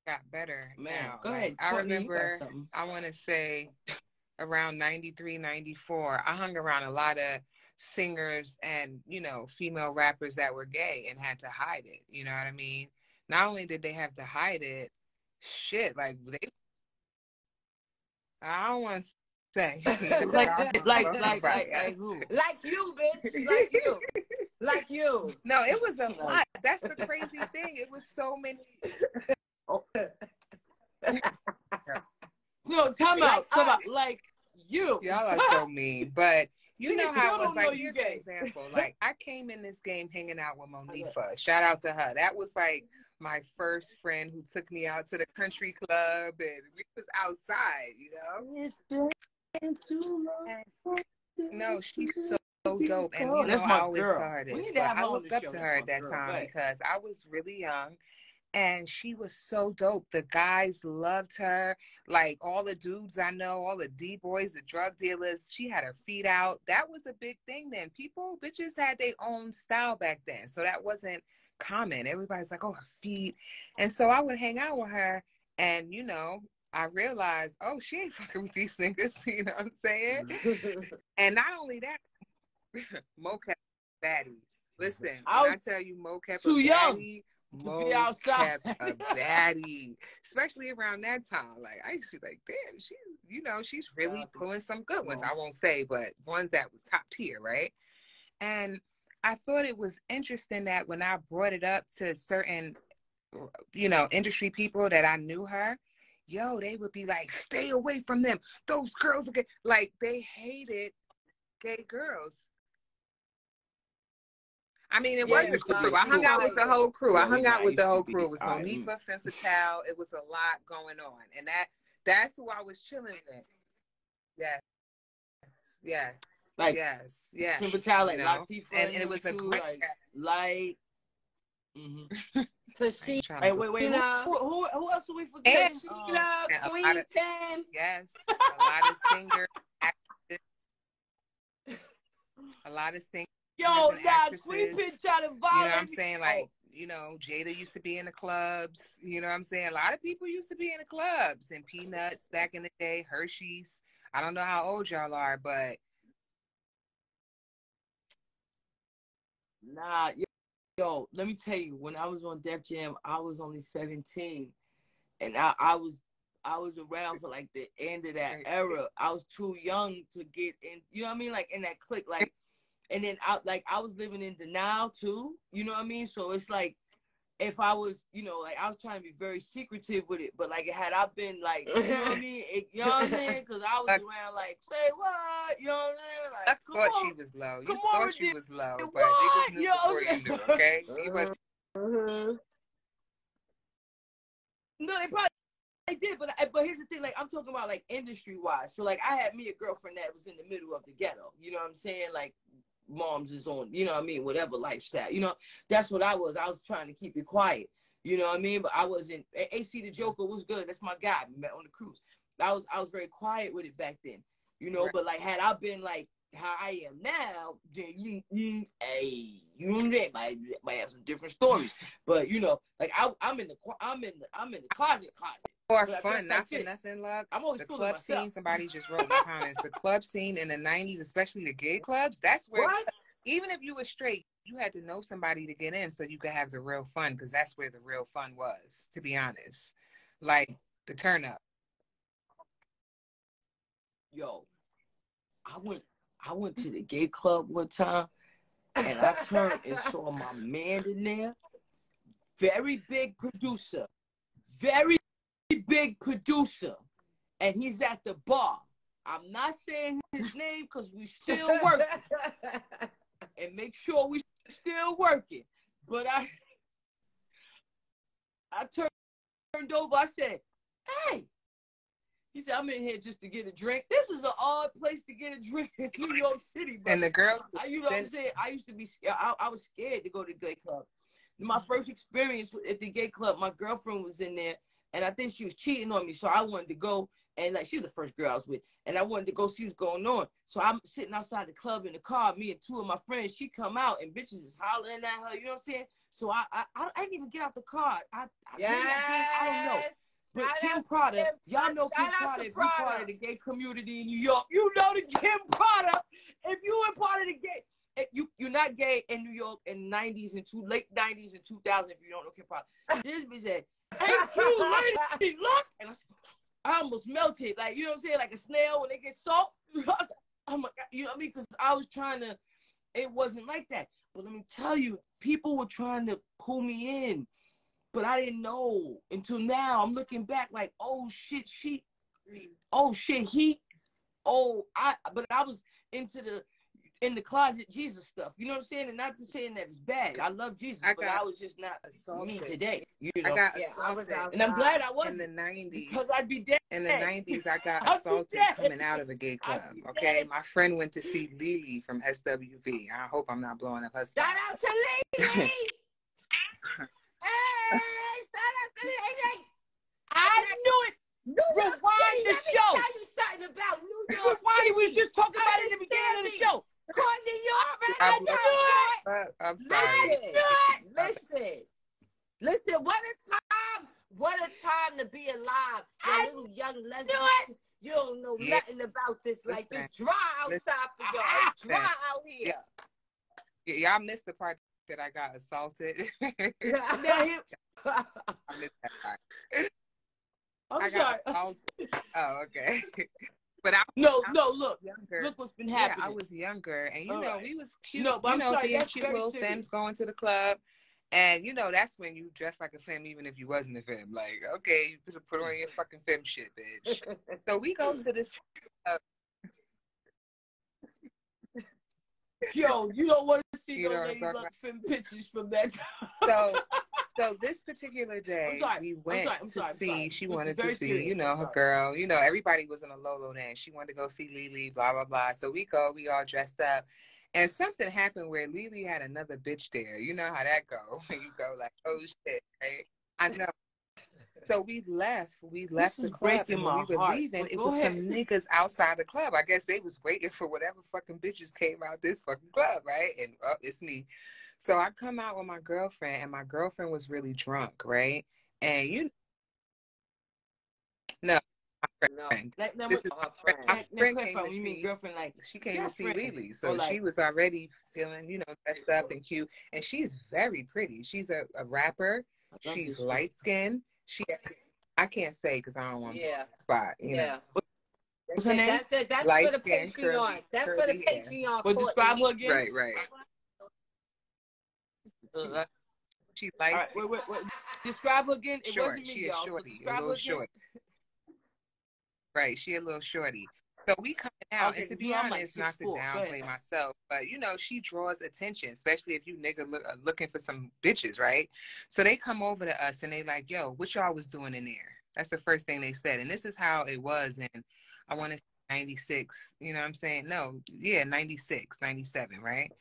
got better. Man, now. Go ahead. I remember, I want to say around 93, 94, I hung around a lot of singers and, you know, female rappers that were gay and had to hide it. You know what I mean? Not only did they have to hide it, shit, like I don't want to say like who? Like you, bitch. Like you. Like you. No, it was a lot. That's the crazy thing. It was so many. No, time out. Like you. Y'all are so mean. But you know how it was. Like, here's an example. Like, I came in this game hanging out with Monifa. Shout out to her. That was like my first friend who took me out to the country club, and we was outside, you know? It's been too long. No, she's so dope. And, you know, I always tell her this, but I looked up to her at that time because I was really young. And she was so dope. The guys loved her. Like, all the dudes I know, all the D-boys, the drug dealers, she had her feet out. That was a big thing then. Bitches had their own style back then. So that wasn't common. Everybody's like, oh, her feet. And so I would hang out with her. And, you know, I realized, oh, she ain't fucking with these niggas. You know what I'm saying? And not only that, Mo kept a baddie. Listen, when I tell you Mo kept a baddie, Mo kept a baddie, especially around that time. Like, I used to be like, damn, she's really pulling some good ones. I won't say, but ones that was top tier, right? And I thought it was interesting that when I brought it up to certain, you know, industry people that I knew her, yo, they would be like, stay away from them. Those girls are gay. Like, they hated gay girls. I mean, it wasn't the crew. I hung out with the whole crew. It was Monifa, Femme Fatale. It was a lot going on. And that's who I was chilling with. Yes. Femme Fatale, like Latifah. And it was a great... Wait. Who else do we forget? Chyna, Queen Pen. Yes. A lot of singers, actresses. A lot of singers. Yo, nah, Queen Pen try to violate. You know what I'm saying? Like, you know, Jada used to be in the clubs. You know what I'm saying? A lot of people used to be in the clubs. And Peanuts back in the day, Hershey's. I don't know how old y'all are, but... Nah, yo, let me tell you, when I was on Def Jam, I was only 17. And I was around for, like, the end of that era. I was too young to get in, you know what I mean? Like, in that clique, like... And then I was living in denial too, you know what I mean? So it's like, if I was, you know, like I was trying to be very secretive with it, but like had I been like, you know what I mean? You know what I'm saying? Because I was around like, say what? You know what I'm saying? Like, I thought she was low. You thought she was low, but niggas knew before you knew, okay? No, they probably did, but here's the thing, like I'm talking about like industry wise. So like I had me a girlfriend that was in the middle of the ghetto, you know what I'm saying? Like moms is on, you know what I mean, whatever lifestyle, you know, that's what I was trying to keep it quiet, you know what I mean, but I wasn't. AC the Joker was good, that's my guy, we met on the cruise. I was very quiet with it back then, you know, but like had I been like how I am now, then you know what I'm saying, might have some different stories, but you know, like I'm in the closet. For fun, not for nothing, love. I'm always the club scene. Somebody just wrote in the comments. The club scene in the '90s, especially the gay clubs. That's where, even if you were straight, you had to know somebody to get in so you could have the real fun, because that's where the real fun was. To be honest, like the turn up. Yo, I went to the gay club one time, and I turned and saw my man in there. Very big producer. Very big producer, and he's at the bar. I'm not saying his name because we still working, and make sure we still working. But I turned over. I said, "Hey," he said, "I'm in here just to get a drink." This is an odd place to get a drink in New York City, bro. And the girls, you know what I'm saying? I used to be scared. I was scared to go to the gay club. My first experience at the gay club, my girlfriend was in there. And I think she was cheating on me, so I wanted to go. And like she was the first girl I was with, and I wanted to go see what's going on. So I'm sitting outside the club in the car. Me and two of my friends. She come out, and bitches is hollering at her. You know what I'm saying? So I didn't even get out the car. I don't know. But Kim Prada, y'all know Kim Prada. If you're part of the gay community in New York, you know the Kim Prada. If you were part of the gay, you're not gay in New York in the '90s and late '90s and 2000. If you don't know Kim Prada, this bitch said, "Ain't you lady, look!" And I almost melted, like, you know what I'm saying, like a snail when they get salt. Oh my God, you know what I mean? Because I was trying to, it wasn't like that. But let me tell you, people were trying to pull me in, but I didn't know until now. I'm looking back like, oh shit, but I was into in the closet Jesus stuff. You know what I'm saying? And not to saying that it's bad. I love Jesus, but I was just not me today. You know? I got assaulted. And I'm glad I wasn't. In the 90s. Because I'd be dead. In the 90s, I got assaulted coming out of a gay club. Okay? My friend went to see Lily from SWV. I hope I'm not blowing up her spot. Shout out to Lily! Hey! Shout out to Lily! I knew it! Rewind the show! Let me tell you something about New York Rewind, City. we was just talking about it in the beginning of the show. Courtney, you already know it. I'm sorry. Listen, what a time to be alive. My little young lesbians, you don't know nothing about this. Like, it's dry outside for y'all. It's dry out here. Y'all missed the part that I got assaulted. I missed that part. I'm sorry. Oh, okay. But look, younger. Look what's been happening. Yeah, I was younger, and you know, we was cute. No, but being cute little femmes going to the club, and you know, that's when you dress like a femme, even if you wasn't a femme. Like, okay, you just put on your fucking femme shit, bitch. So we go to this. Yo, you don't want to see no lady luck femme pictures from that time. So this particular day, we went to see, she wanted to see, you know, her girl, you know, everybody was in a Lola then. She wanted to go see Lily, blah, blah, blah. So we all dressed up. And something happened where Lily had another bitch there. You know how that go. When you go like, oh shit, right? I know. So we left the club, and when we were leaving, it was some niggas outside the club. I guess they was waiting for whatever fucking bitches came out this fucking club, right? And it's me. So I come out with my girlfriend, and my girlfriend was really drunk, right? And my friend. This is my friend came to see. Girlfriend, like she came to see Lily, so she was already feeling, you know, dressed up and cute, and she's very pretty. She's a rapper. She's light skinned. I can't say because I don't want to spot. You know. What's her name? That's for the Patreon. That's for the Patreon. But describe her again. Right. She's light. Wait. Describe her again. It wasn't me, she is y'all. shorty, So a little short. Right, she a little shorty. So we coming out, and to be honest, not to downplay myself, but you know, she draws attention, especially if you nigga looking for some bitches, right? So they come over to us and they like, yo, what y'all was doing in there? That's the first thing they said. And this is how it was in, I want to say 96, you know what I'm saying? No, yeah, 96, 97, right?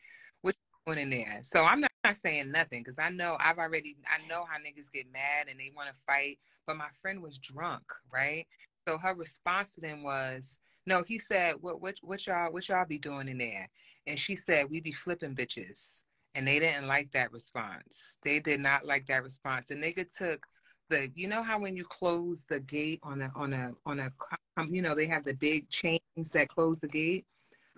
What you doing in there? So I'm not saying nothing because I know how niggas get mad and they want to fight, but my friend was drunk, right? So her response to them was, no, he said, what y'all be doing in there? And she said, we be flipping bitches. And they didn't like that response. They did not like that response. The nigga took you know how when you close the gate on a you know, they have the big chains that close the gate.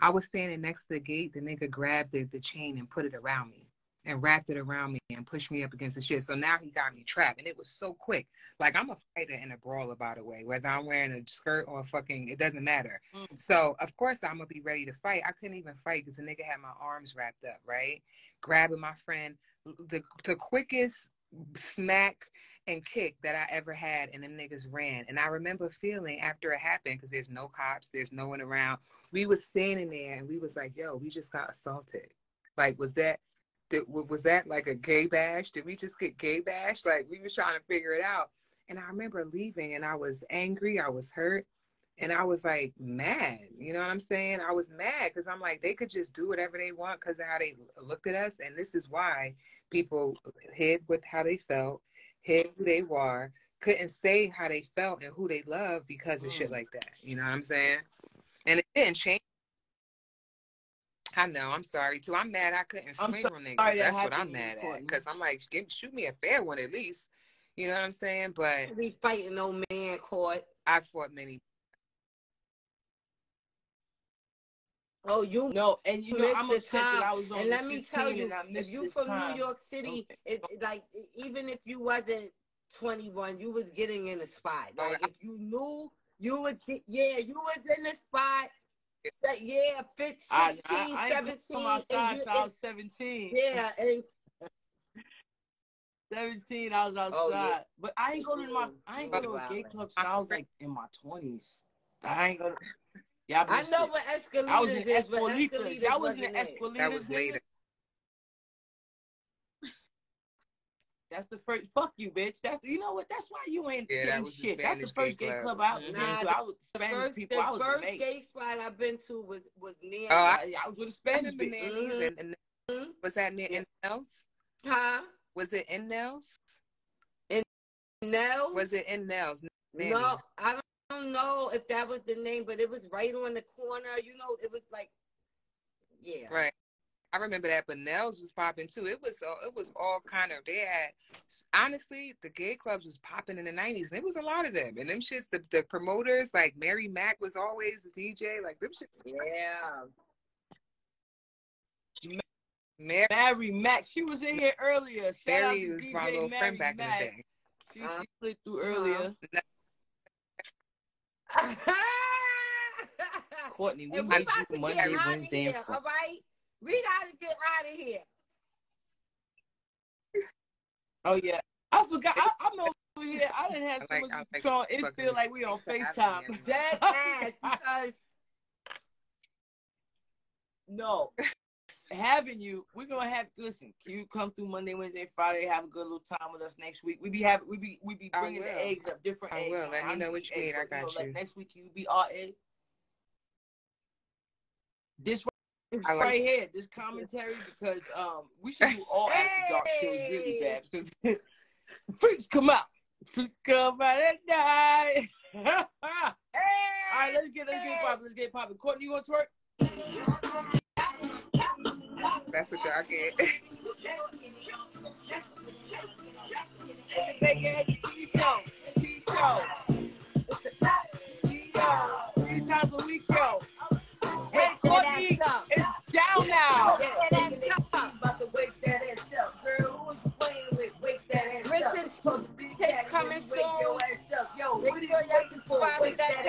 I was standing next to the gate. The nigga grabbed the chain and put it around me and wrapped it around me and pushed me up against the shit. So now he got me trapped. And it was so quick. Like, I'm a fighter and a brawler, by the way, whether I'm wearing a skirt or it doesn't matter. So, of course, I'm going to be ready to fight. I couldn't even fight because the nigga had my arms wrapped up, right? Grabbing my friend. The quickest smack and kick that I ever had, and them niggas ran. And I remember feeling after it happened, because there's no cops, there's no one around. We was standing there and we was like, yo, we just got assaulted. Like, was that like a gay bash? Did we just get gay bashed? Like, we was trying to figure it out. And I remember leaving and I was angry, I was hurt, and I was like mad. You know what I'm saying? I was mad because I'm like, they could just do whatever they want because of how they looked at us. And this is why people hid with how they felt, hid who they were, couldn't say how they felt and who they loved because of shit like that. You know what I'm saying? And it didn't change. I know, I'm sorry too. I'm mad I couldn't swing on niggas. That's what I'm mad at. Because I'm like, shoot me a fair one at least. You know what I'm saying? But we fighting no man court. I fought many. Oh, you know, and you know, I'm upset that I was on. And let me tell you, if you from New York City, it like even if you wasn't 21, you was getting in the spot. Like if you knew, you was you was in the spot. 16, I 17. I was 17. Yeah, and 17, I was outside. But I ain't go to gay clubs till I was like in my 20s. I ain't go to Yeah, I know what Escalitas is, but Escalitas that wasn't Escalitas. That was later. That's the first. Fuck you, bitch. That's you know what? That's why you ain't getting shit. That's the first gay club I was been to. I was Spanish people. I was the first gay spot I've been to was near. I was with a Spanish bitch. And was that near in Nels? Huh? Was it in Nels? In Nels? Was it in Nels? No, I don't know if that was the name, but it was right on the corner. You know, it was like, yeah. Right. I remember that, but Nels was popping too. It was all kind of, they had, honestly, the gay clubs was popping in the 90s, and it was a lot of them. And them shits, the promoters, like Mary Mack was always the DJ, like them shits. Yeah. Mary Mack, she was in here earlier. Mary was my little friend back in the day. She slid through earlier. Courtney, we need you Monday, Wednesday, and Friday. All right? We gotta get out of here. Oh yeah, I forgot. I'm over here. I didn't have so much control. It feel like we on FaceTime. Dead ass because no, having you, we're gonna have. Listen, can you come through Monday, Wednesday, Friday? Have a good little time with us next week. We be bringing the eggs up, different eggs. I will. Let me know what you need. I got you. Like next week, you be RA. This. Right here, this commentary, because we should do all after dark shows really bad because freaks come out. Freaks come out at night. All right, let's get it popping. Courtney, you gonna twerk? That's what y'all get. Three times a week, yo. Hey, Courtney, it's down now. About to wake that ass up, girl. Who's playing with wake that ass up? Listen, it's coming soon. Make sure y'all subscribe to that